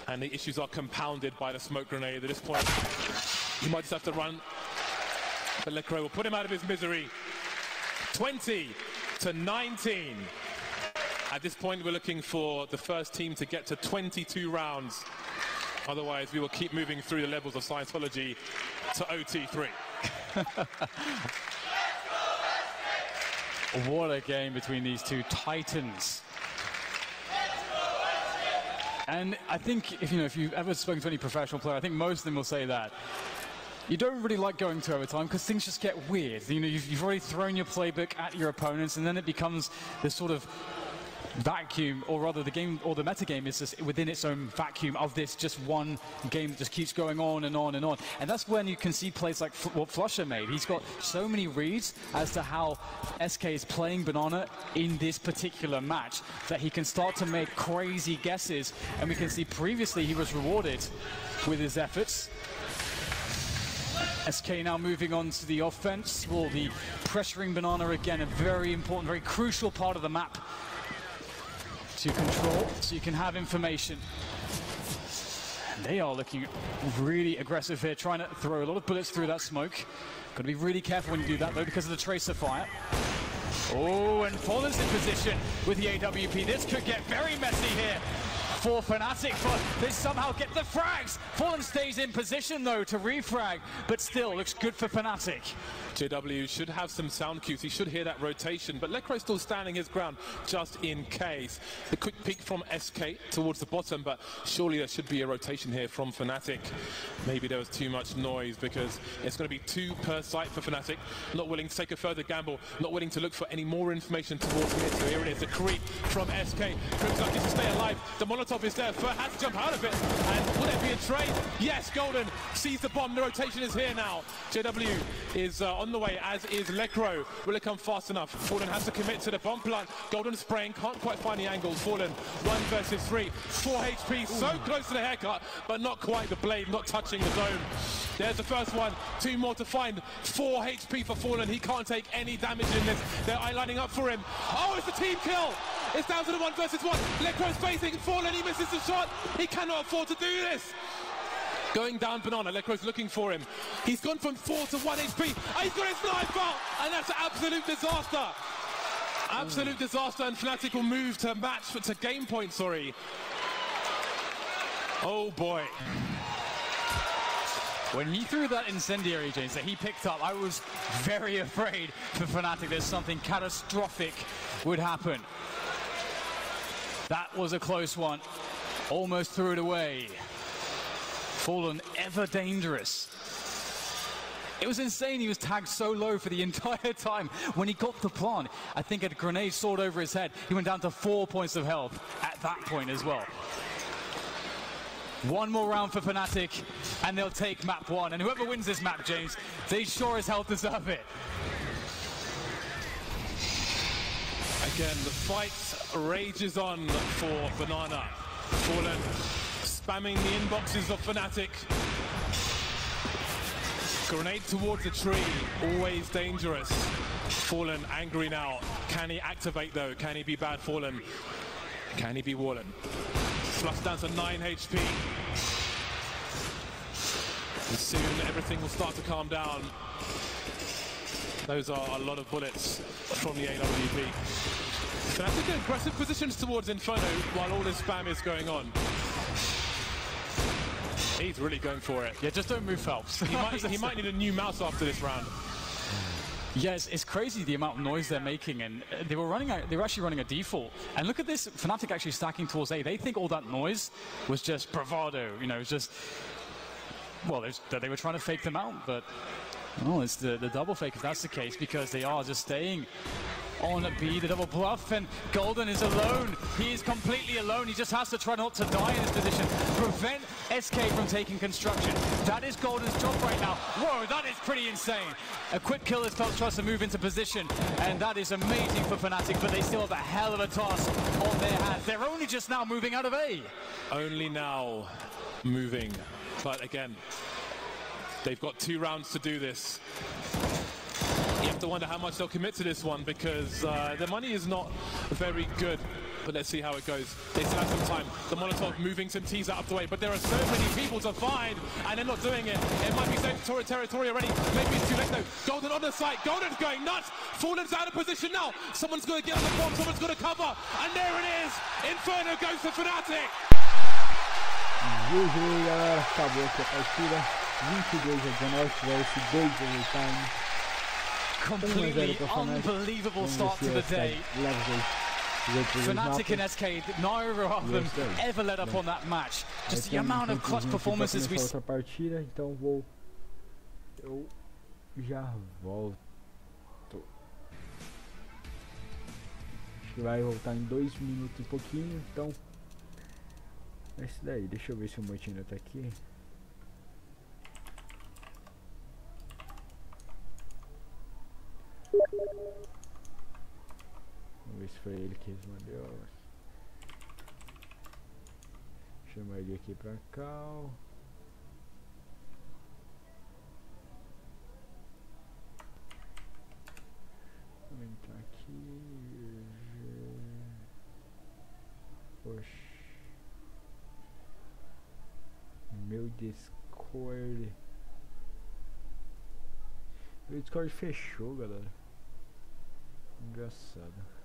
and the issues are compounded by the smoke grenade. At this point, he might just have to run, but Lecro will put him out of his misery. 20-19. At this point, we're looking for the first team to get to 22 rounds. Otherwise, we will keep moving through the levels of Scientology to OT3. What a game between these two titans. And I think if you've ever spoken to any professional player, I think most of them will say that you don't really like going to overtime because things just get weird. You know, you've already thrown your playbook at your opponents, and then it becomes this sort of vacuum, or rather the game or the meta game is just within its own vacuum of this just one game that just keeps going on and on and on. And that's when you can see plays like what Flusher made. He's got so many reads as to how SK is playing Banana in this particular match that he can start to make crazy guesses, and we can see previously he was rewarded with his efforts. SK now moving on to the offense, will be pressuring Banana again, a very important, very crucial part of the map to control, so you can have information. And they are looking really aggressive here, trying to throw a lot of bullets through that smoke. Got to be really careful when you do that though, because of the tracer fire. Oh, and Fallen's in position with the AWP. This could get very messy here for FNATIC, but they somehow get the frags. Fallen stays in position though to refrag, but still looks good for FNATIC. JW should have some sound cues. He should hear that rotation, but Lecro still standing his ground just in case. The quick peek from SK towards the bottom, but surely there should be a rotation here from FNATIC. Maybe there was too much noise because it's going to be 2 per site for FNATIC. Not willing to take a further gamble, not willing to look for any more information towards mid. So here it is, the creep from SK. Crim's lucky to stay alive. The Molotov is there. Fur has to jump out of it. And will it be a trade? Yes, Golden sees the bomb. The rotation is here now. JW is on the way, as is Lecro. Will it come fast enough? Fallen has to commit to the bomb plant. Golden spraying, can't quite find the angle. Fallen 1 versus 3. 4 HP, so close to the haircut, but not quite the blade, not touching the dome. There's the first one. 2 more to find. 4 HP for Fallen. He can't take any damage in this. They're eye-lining up for him. Oh, it's a team kill. It's down to the 1 versus 1. Lecro's facing Fallen. He misses the shot. He cannot afford to do this. Going down Banana, Lecro's looking for him. He's gone from 4 to 1 HP. He's got his sniper, and that's an absolute disaster. Absolute disaster, and FNATIC will move to match, to game point, sorry. Oh boy. When he threw that incendiary, James, that he picked up, I was very afraid for FNATIC that something catastrophic would happen. That was a close one. Almost threw it away. Fallen, ever dangerous. It was insane. He was tagged so low for the entire time. When he got the plant, I think a grenade soared over his head. He went down to 4 points of health at that point as well. 1 more round for FNATIC, and they'll take map 1. And whoever wins this map, James, they sure as hell deserve it. Again, the fight rages on for Banana. Fallen spamming the inboxes of FNATIC. Grenade towards the tree, always dangerous. Fallen angry now. Can he activate though? Can he be bad Fallen? Can he be Wallen? Flush down to 9 HP. And soon everything will start to calm down. Those are a lot of bullets from the AWP. FNATIC in aggressive positions towards Inferno while all this spam is going on. He's really going for it. Yeah, just don't move Phelps. He might need a new mouse after this round. Yes, it's crazy the amount of noise they're making, and they were actually running a default. And look at this, FNATIC actually stacking towards A. They think all that noise was just bravado, you know, it was just, well, they were trying to fake them out, but well, it's the double fake if that's the case, because they are just staying on B, the double bluff, and Golden is alone. He is completely alone. He just has to try not to die in this position. Prevent SK from taking construction. That is Golden's job right now. Whoa, that is pretty insane. A quick kill as Phelps tries to move into position, and that is amazing for FNATIC, but they still have a hell of a task on their hands. They're only just now moving out of A. Only now moving. But again, they've got 2 rounds to do this. You have to wonder how much they'll commit to this one, because the money is not very good. but let's see how it goes. They still have some time. The Molotov moving some T's out of the way, but there are so many people to find, and they're not doing it. It might be safe territory already. Maybe it's too late though. Golden on the site. Golden's going nuts. Fallen's out of position now. Someone's going to get on the bomb. Someone's going to cover, and there it is. Inferno goes to FNATIC. GG, galera, acabou aqui a partida. 22 a 19 versus 2 overtime. Completely unbelievable start to the day. FNATIC and SK, neither of them ever let up on that match. Just the amount of clutch performances we outra partida, então eu já volto. Acho que vai voltar em 2 minutos e pouquinho, então é isso daí. Deixa eu ver se o Moitinho tá aqui. Vamos ver se foi ele que respondeu. Chamar ele aqui pra cá. Vamos entrar aqui. Poxa. Meu Discord. Meu Discord fechou, galera. Engraçado.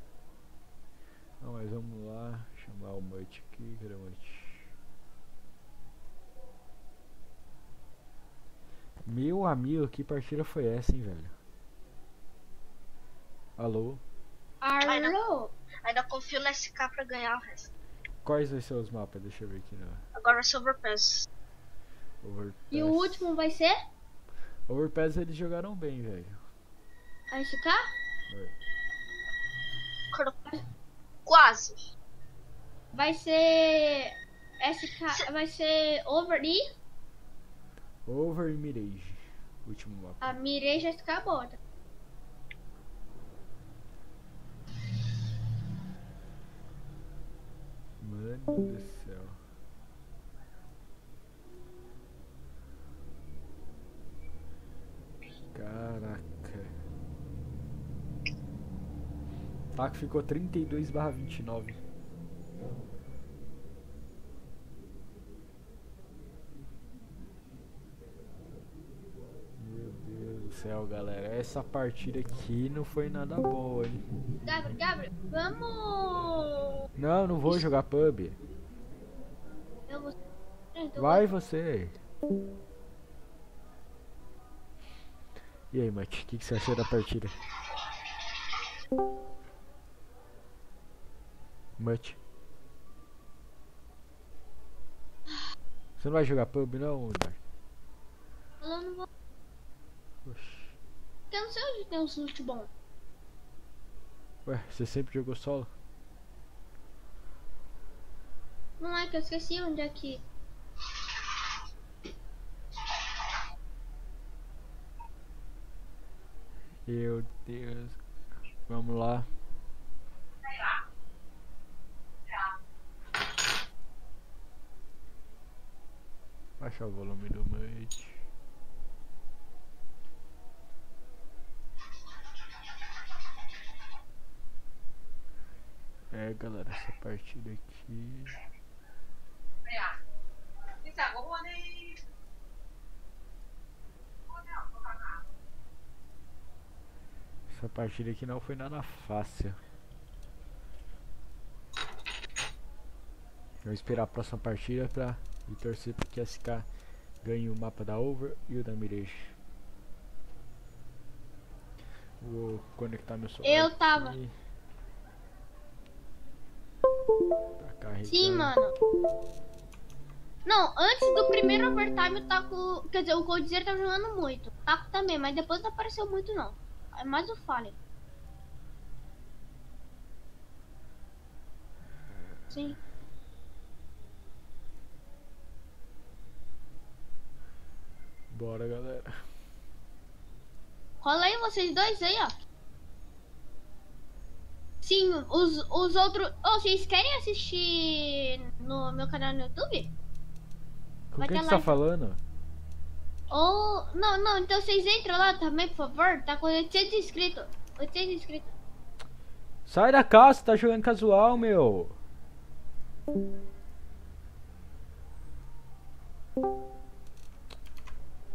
Não, mas vamos lá. Chamar o Mute aqui. Cadê o Mute? Meu amigo, que partida foi essa, hein, velho? Alô? Alô? Ainda confio na SK pra ganhar o resto. Quais vai ser os mapas? Deixa eu ver aqui. Agora vai ser Overpass. E o último vai ser? Overpass eles jogaram bem, velho. A SK? Quase. Vai ser SK, vai ser Over e? Over e Mirage. Último mapa. A Mirage SK bota. Mano do céu. Caraca. Taco ficou 32/29. Meu Deus do céu, galera. Essa partida aqui não foi nada boa, hein? Gabriel, vamos... Não vou jogar pub. Eu vou... Então Vai você. E aí, Mate, o que você achou da partida? Mate. Você não vai jogar pub não, Dar? Eu não vou... Oxi. Eu não sei onde tem um susto bom. Ué, você sempre jogou solo? Não é que eu esqueci onde é que... Meu Deus. Vamos lá. Baixar o volume do Mate. É, galera, essa partida aqui. Essa partida aqui não foi nada fácil. Vou esperar a próxima partida pra ir torcer para que a SK ganhe o mapa da Over e o da Mirage. Vou conectar meu celular. Eu tava. Aqui. Tá carregando. Sim, mano. Não, antes do primeiro overtime o Taco... Quer dizer, o Coldzera tava jogando muito. O Taco também, mas depois não apareceu muito não. É mais o Fallen. Sim. Bora, galera. Rola aí vocês dois aí, ó. Sim, os outros... Oh, vocês querem assistir no meu canal no YouTube? Com Vai quem ter você tá live. falando? Ou... Não, então vocês entram lá também, por favor. Tá com 800 inscritos. 800 inscritos. Sai da casa, você tá jogando casual, meu.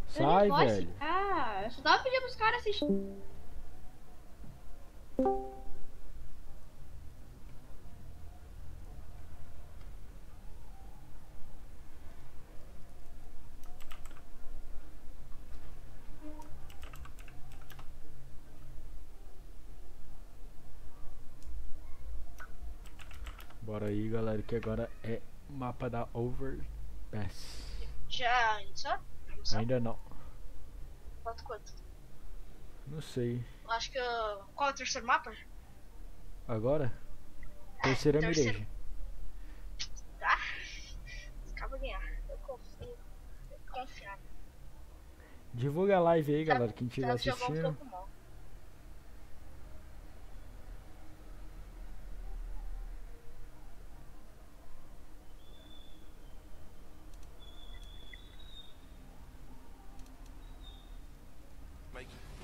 Sai, velho. Ah, eu só tava pedindo pros caras assistirem. Bora aí, galera, que agora é mapa da Overpass. Já iniciou? Ainda não. Quanto? Não sei. Acho que... Qual é o terceiro mapa? Agora? Terceira terceiro. miragem. Tá? Acaba de ganhar. Eu confio. Confiar. Divulga a live aí, galera, quem estiver Jogou um assistindo. pouco mal.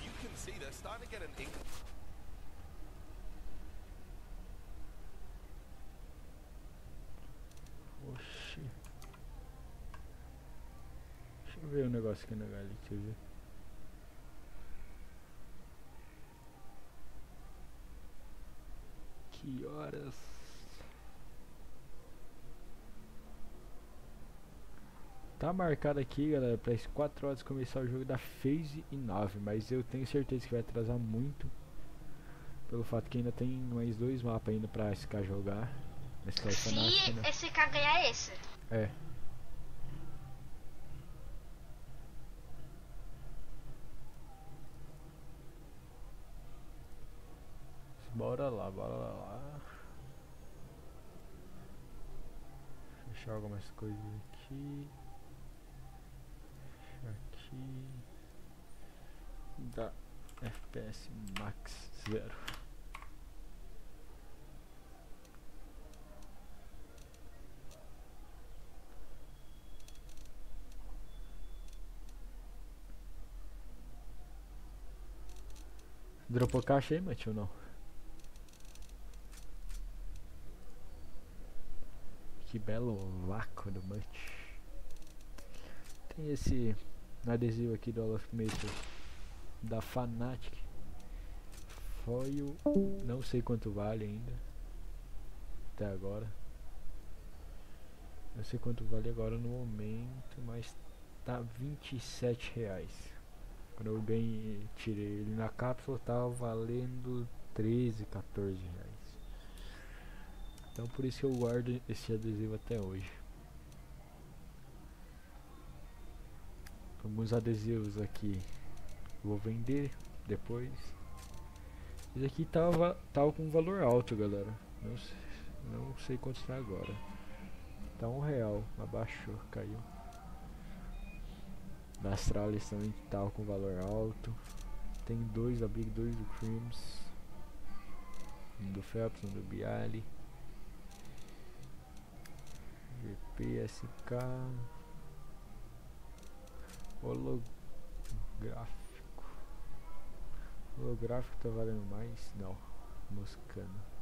You can see they're starting to get an ink. Oxi. Deixa eu ver um negócio aqui no galho, deixa eu ver. Que horas? Tá marcado aqui, galera, para as 4 horas começar o jogo da Phase 9, mas eu tenho certeza que vai atrasar muito, pelo fato que ainda tem mais 2 mapas ainda pra SK jogar. SK Se FNATIC, né? esse cara ganhar esse. É. Bora lá, bora lá. Fechar algumas coisas aqui. Aqui. Da FPS Max 0. Dropou caixa aí, Mati, ou não? Que belo vácuo do Mati. Tem esse adesivo aqui do Alphameter da FNATIC. Foil, não sei quanto vale ainda. Até agora. Não sei quanto vale agora no momento, mas tá R$27. Quando eu ganhei, tirei ele na cápsula, tava valendo 13, 14 reais. Então por isso que eu guardo esse adesivo até hoje. Alguns adesivos aqui vou vender depois. Esse aqui tava com valor alto, galera. Não sei quanto está agora. Tá R$1, abaixou, caiu. Da Astralis também tava com valor alto. Tem 2 da Big, 2 do Crims, um do Phelps, um do Bialy. GPSK. Holográfico. Holográfico tá valendo mais? Não. Moscando.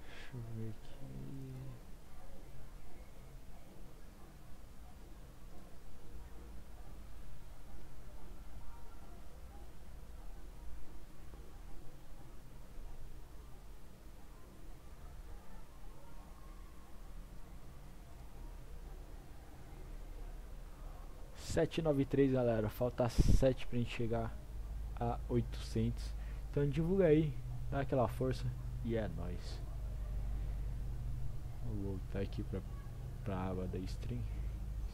Deixa eu ver aqui. R$793, galera. Falta 7 pra gente chegar a 800. Então divulga aí, dá aquela força e é nóis. Vou voltar aqui pra aba da stream.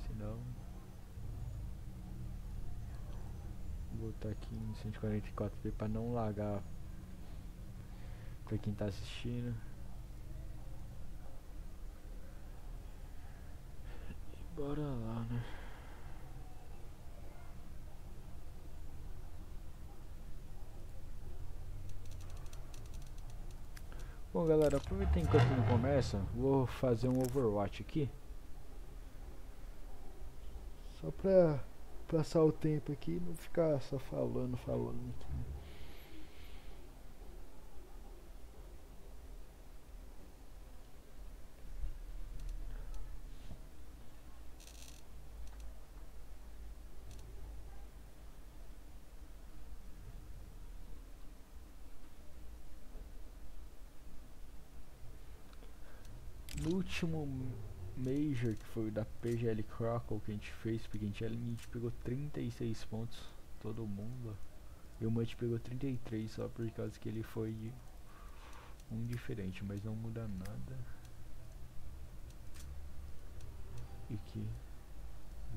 Senão vou voltar aqui em 144p pra não lagar pra quem tá assistindo. E bora lá, né? Bom, galera, aproveitando enquanto não começa, vou fazer um Overwatch aqui. Só pra passar o tempo aqui e não ficar só falando aqui. No último Major, que foi o da PGL Crackle que a gente fez, porque a gente pegou 36 pontos, todo mundo, e o Mut pegou 33 só por causa que ele foi um diferente, mas não muda nada. E que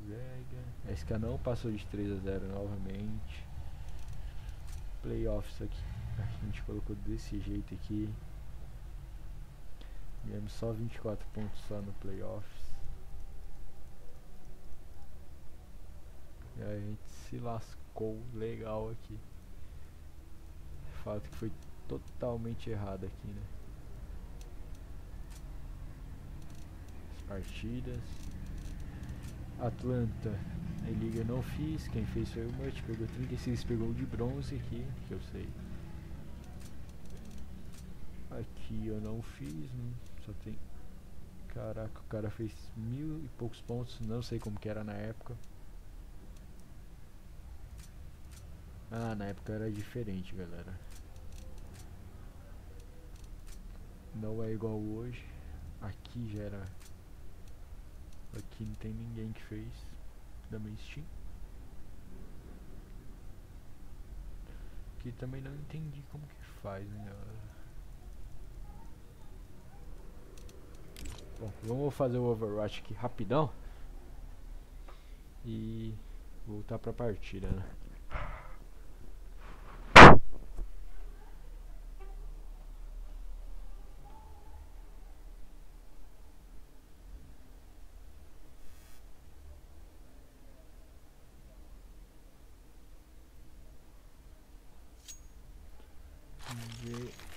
Vega, SK não passou de 3-0 novamente. Playoffs aqui a gente colocou desse jeito aqui. Ganhamos só 24 pontos só no playoffs. E aí a gente se lascou legal aqui. Fato que foi totalmente errado aqui, né? As partidas. Atlanta, ELEAGUE eu não fiz. Quem fez foi o Mut, pegou 36, pegou o de bronze aqui, que eu sei. Aqui eu não fiz, né? Só tem... Caraca, o cara fez 1000 e poucos pontos, não sei como que era na época. Ah, na época era diferente, galera. Não é igual hoje. Aqui já era... Aqui não tem ninguém que fez da minha Steam. Aqui também não entendi como que faz, né, galera. Bom, vamos fazer o Overwatch aqui rapidão e voltar pra partida, né?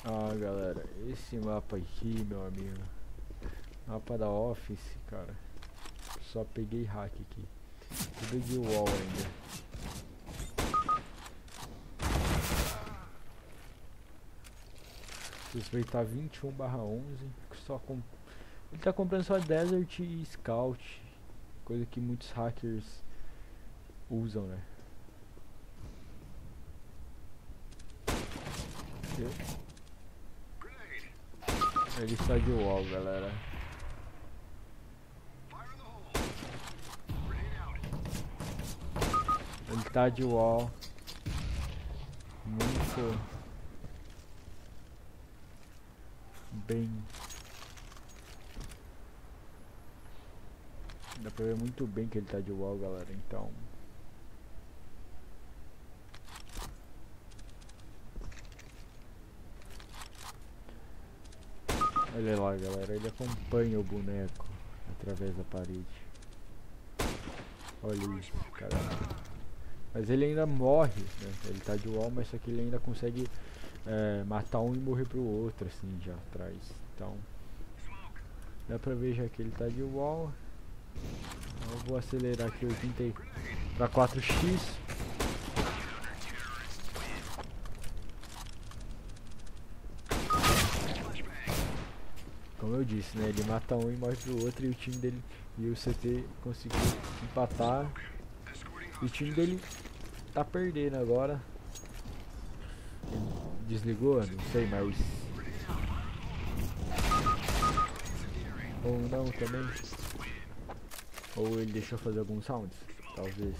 Ah, galera, esse mapa aqui, meu amigo, mapa da Office, cara, só peguei hack aqui, tudo de wall ainda. Suspeitar 21/11, só com... Ele tá comprando só Desert e Scout, coisa que muitos hackers usam, né? Ele está de wall, galera. Ele tá de wall. Muito bem. Dá pra ver muito bem que ele tá de wall, galera. Então olha lá, galera, ele acompanha o boneco através da parede. Olha isso, caramba. Mas ele ainda morre, né? Ele tá de wall, mas só que ele ainda consegue matar um e morrer pro outro, assim, já atrás. Então dá pra ver já que ele tá de wall. Eu vou acelerar aqui 80 pra 4x. Como eu disse, né? Ele mata um e morre pro outro, e o time dele e o CT conseguiu empatar. E o time dele tá perdendo agora. Ele desligou? Não sei, mas... Ou não também. Ou ele deixou fazer alguns sounds, talvez.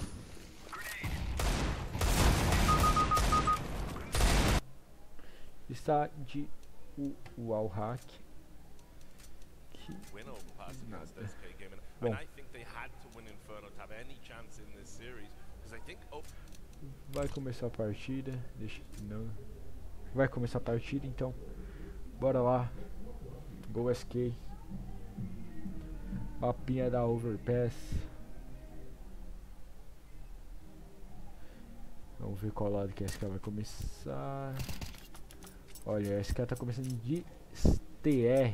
Está de wall hack. Win over passing against SK game, Bom. and I think they had to win Inferno to have any chance in this series, because I think Vai começar a partida, deixa não. Vai começar a partida, então bora lá. Go SK. Mapinha da Overpass. Vamos ver qual lado que a SK vai começar. Olha, a SK tá começando de TR.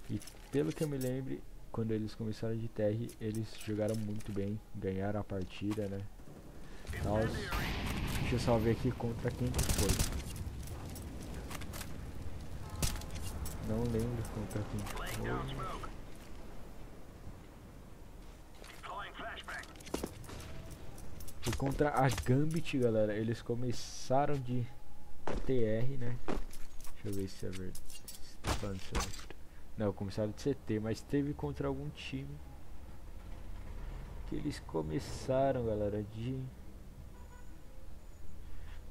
E pelo que eu me lembre, quando eles começaram de TR, eles jogaram muito bem, ganharam a partida, né? Deixa eu só ver aqui contra quem que foi. Não lembro contra quem foi. Foi contra a Gambit, galera. Eles começaram de TR, né? Deixa eu ver se é verdade. Não, começaram de CT, mas teve contra algum time que eles começaram, galera, de...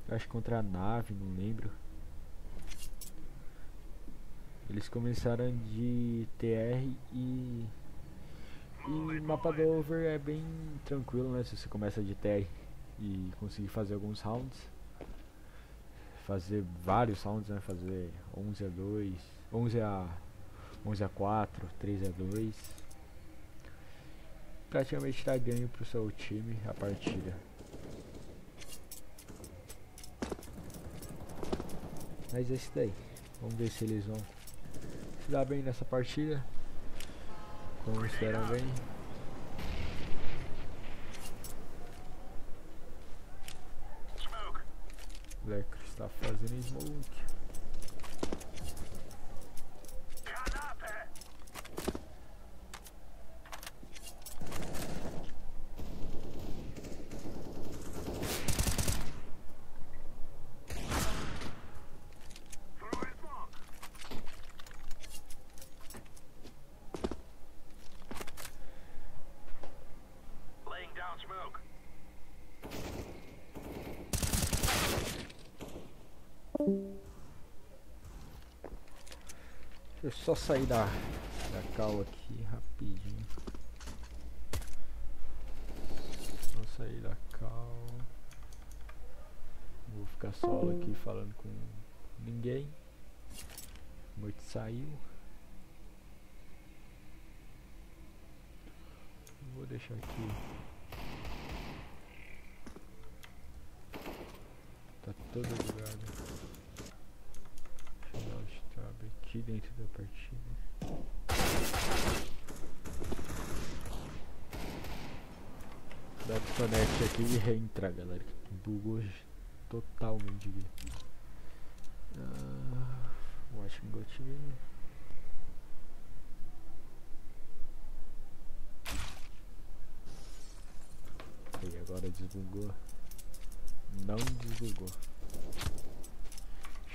acho que contra a nave, não lembro. Eles começaram de TR e o mapa do over é bem tranquilo, né? Se você começa de TR e conseguir fazer alguns rounds, fazer vários rounds, né? Fazer 11 a 2, 11 a 4, 3 a 2, praticamente dá ganho pro seu time a partida. Mas é isso daí. Vamos ver se eles vão se dar bem nessa partida. Como esperam bem. Lecro está fazendo smoke. Deixa eu só sair da cal aqui rapidinho. Só sair da cal. Vou ficar solo aqui falando com ninguém. O Moito saiu. Vou deixar aqui. Tá todo bugado. Aqui dentro da partida. Dá desconect aqui e reentrar, galera. Bugou totalmente aqui. Watching Go TV. E agora desbugou. Não desbugou.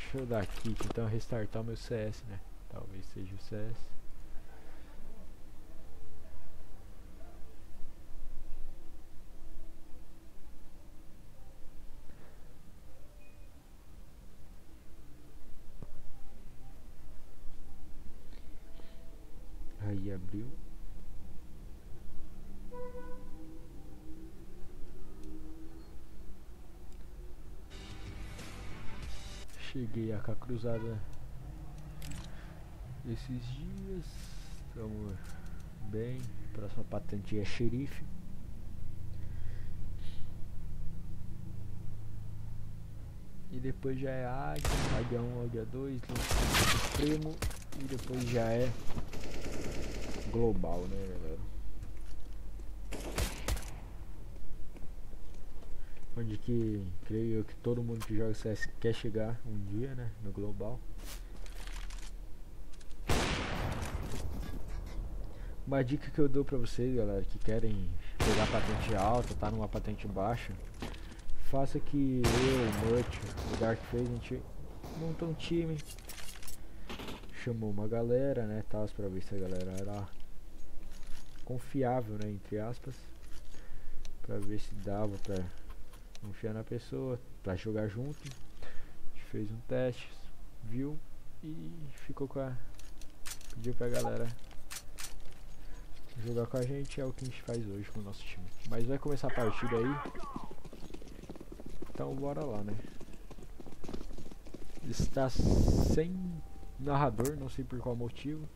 Deixa eu dar aqui, então restartar o meu CS, né? Talvez seja o CS. Aí abriu. Cheguei a cá cruzada esses dias. Estamos bem. Próxima patente é xerife. E depois já é águia, águia 1, águia 2, supremo. E depois já é global, né, galera? Onde que creio eu que todo mundo que joga CS quer chegar um dia, né, no global. Uma dica que eu dou pra vocês, galera, que querem pegar patente alta, tá numa patente baixa, faça que eu, o Mut, o Dark fez, a gente monta um time, chamou uma galera, né, tal, pra ver se a galera era confiável, né, entre aspas, pra ver se dava pra confiar na pessoa, pra jogar junto. A gente fez um teste, viu e ficou com a... pediu pra galera jogar com a gente, é o que a gente faz hoje com o nosso time. Mas vai começar a partida aí, então bora lá, né? Está sem narrador, não sei por qual motivo.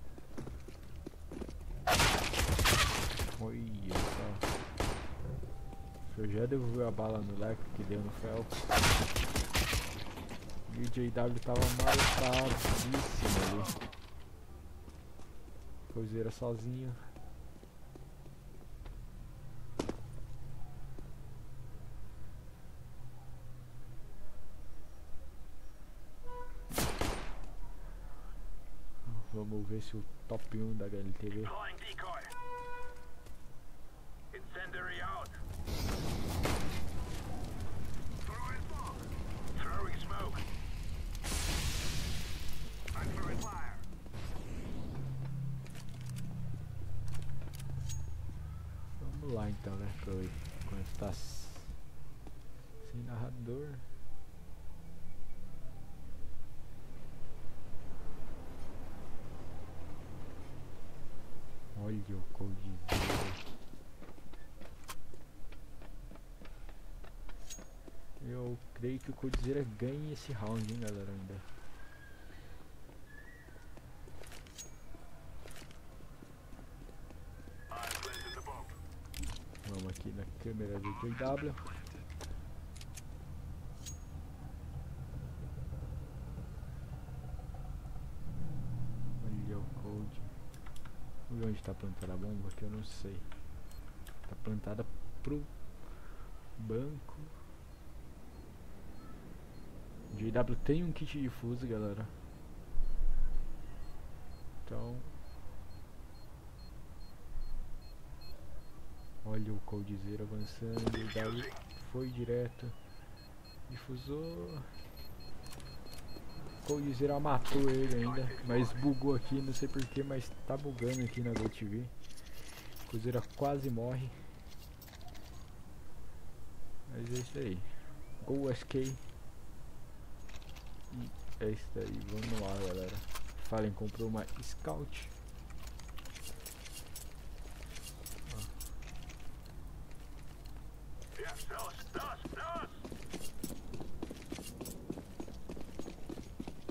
Olha só. Eu já devolvi a bala no leque que deu no fel. E o JW tava marcadíssimo ali. Coiseira sozinho. esse o top 1 da HLTV. Vamos lá então, né? Pra eu ir enquanto tá sem narrador. Olha o codezinho. Eu creio que o Coldzera ganha esse round, hein, galera, ainda. Vamos aqui na câmera do JW. Olha o Cold. Vamos ver onde está plantada a bomba, que eu não sei. Está plantada pro banco. JW tem um kit de fuso, galera. Então, olha o Coldzera avançando. JW foi direto, difusor. Coldzera matou ele ainda, mas bugou aqui, não sei porquê, mas tá bugando aqui na GoTV. Coldzera quase morre. Mas é isso aí. Go SK. E é isso aí, vamos lá, galera. Fallen comprou uma Scout.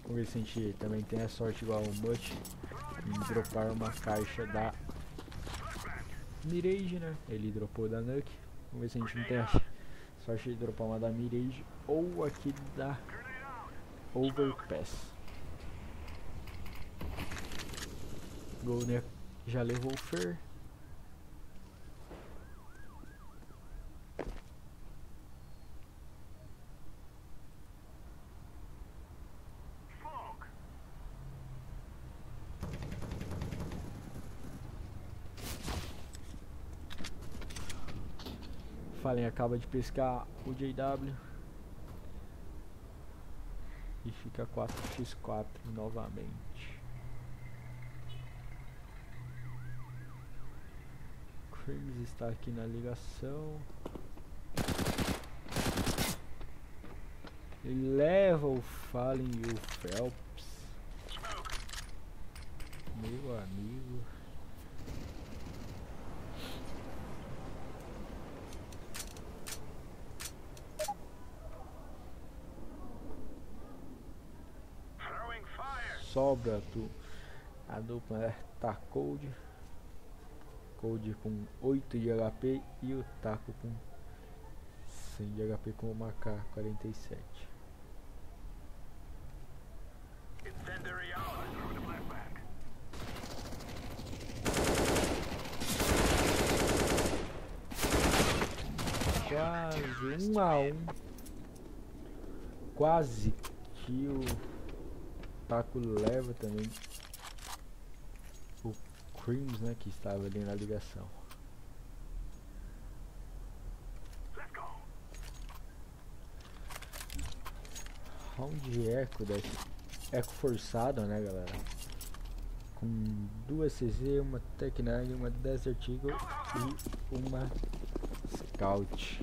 Vamos ver se a gente também tem a sorte igual o Mutt em dropar uma caixa da Mirage, né? Ele dropou da Nuke. Vamos ver se a gente não tem a sorte de dropar uma da Mirage ou aqui da Overpass. Golden já levou o Fer. Fallen acaba de pescar o JW. E fica 4x4 novamente. Crims está aqui na ligação. Ele leva o Fallen e o Phelps. Meu amigo. Sobra a dupla, né? Tá Cold com 8 de HP e o Taco com 100 de HP com uma K-47. Quase 1 a 1. Quase que o Taco leva também o Creams, né, que estava ali na ligação. Round eco daqui. Eco forçado, né, galera? Com 2 CZ, uma Tech 9, uma Desert Eagle e uma Scout.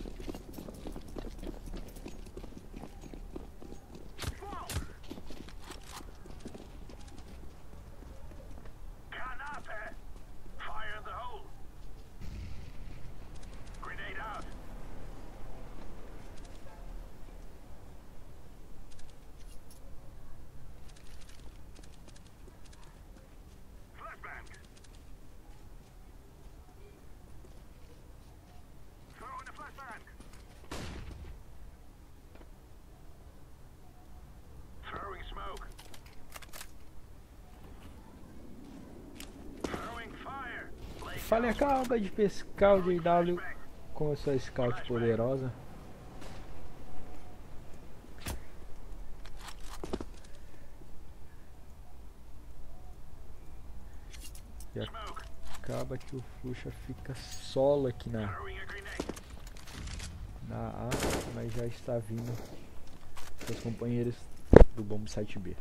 Fallen acaba de pescar o JW com a sua Scout poderosa. acaba que o Fuxa fica solo aqui na A, mas já está vindo seus companheiros do bomb site B.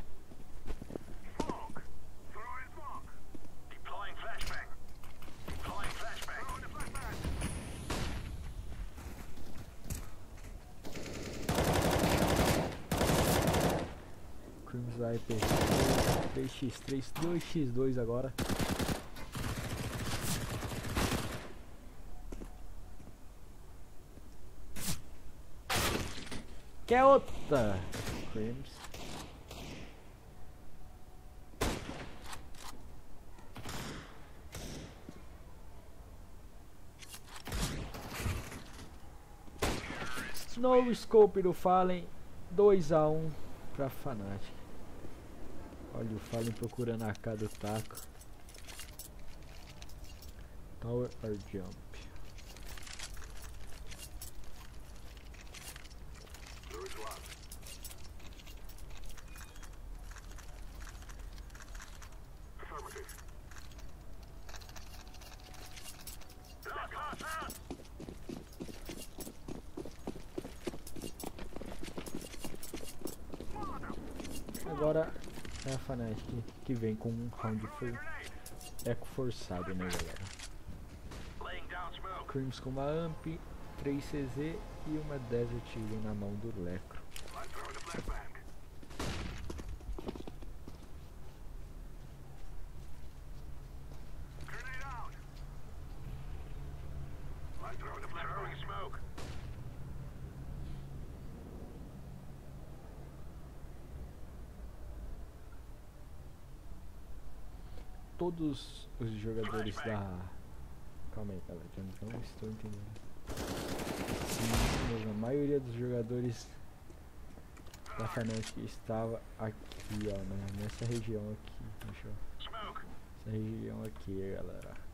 Crims vai perder 3x3, 2x2 agora. Quer outra? Crims. No scope do Fallen, 2-1 pra FNATIC. Olha o Fallen procurando a AK do taco. Tower or jump. Agora é a FNATIC que vem com um round eco forçado, né, galera? Crims com uma AMP, 3 CZ e uma Desert Eagle na mão do Lecro. Todos os jogadores da... Calma aí, galera, eu não estou entendendo. Sim, mesmo, a maioria dos jogadores da FNATIC estava aqui, ó, né? Nessa região aqui. Deixa eu... Essa região aqui, galera.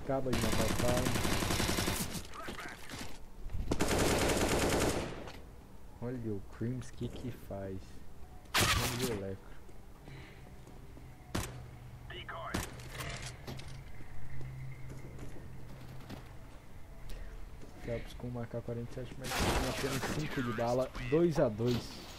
Acaba de matar o Fallen. Olha o Crims, que faz? Vamos ver o Lecro. Phelps com uma AK-47, mas tem apenas 5 de bala. 2-2.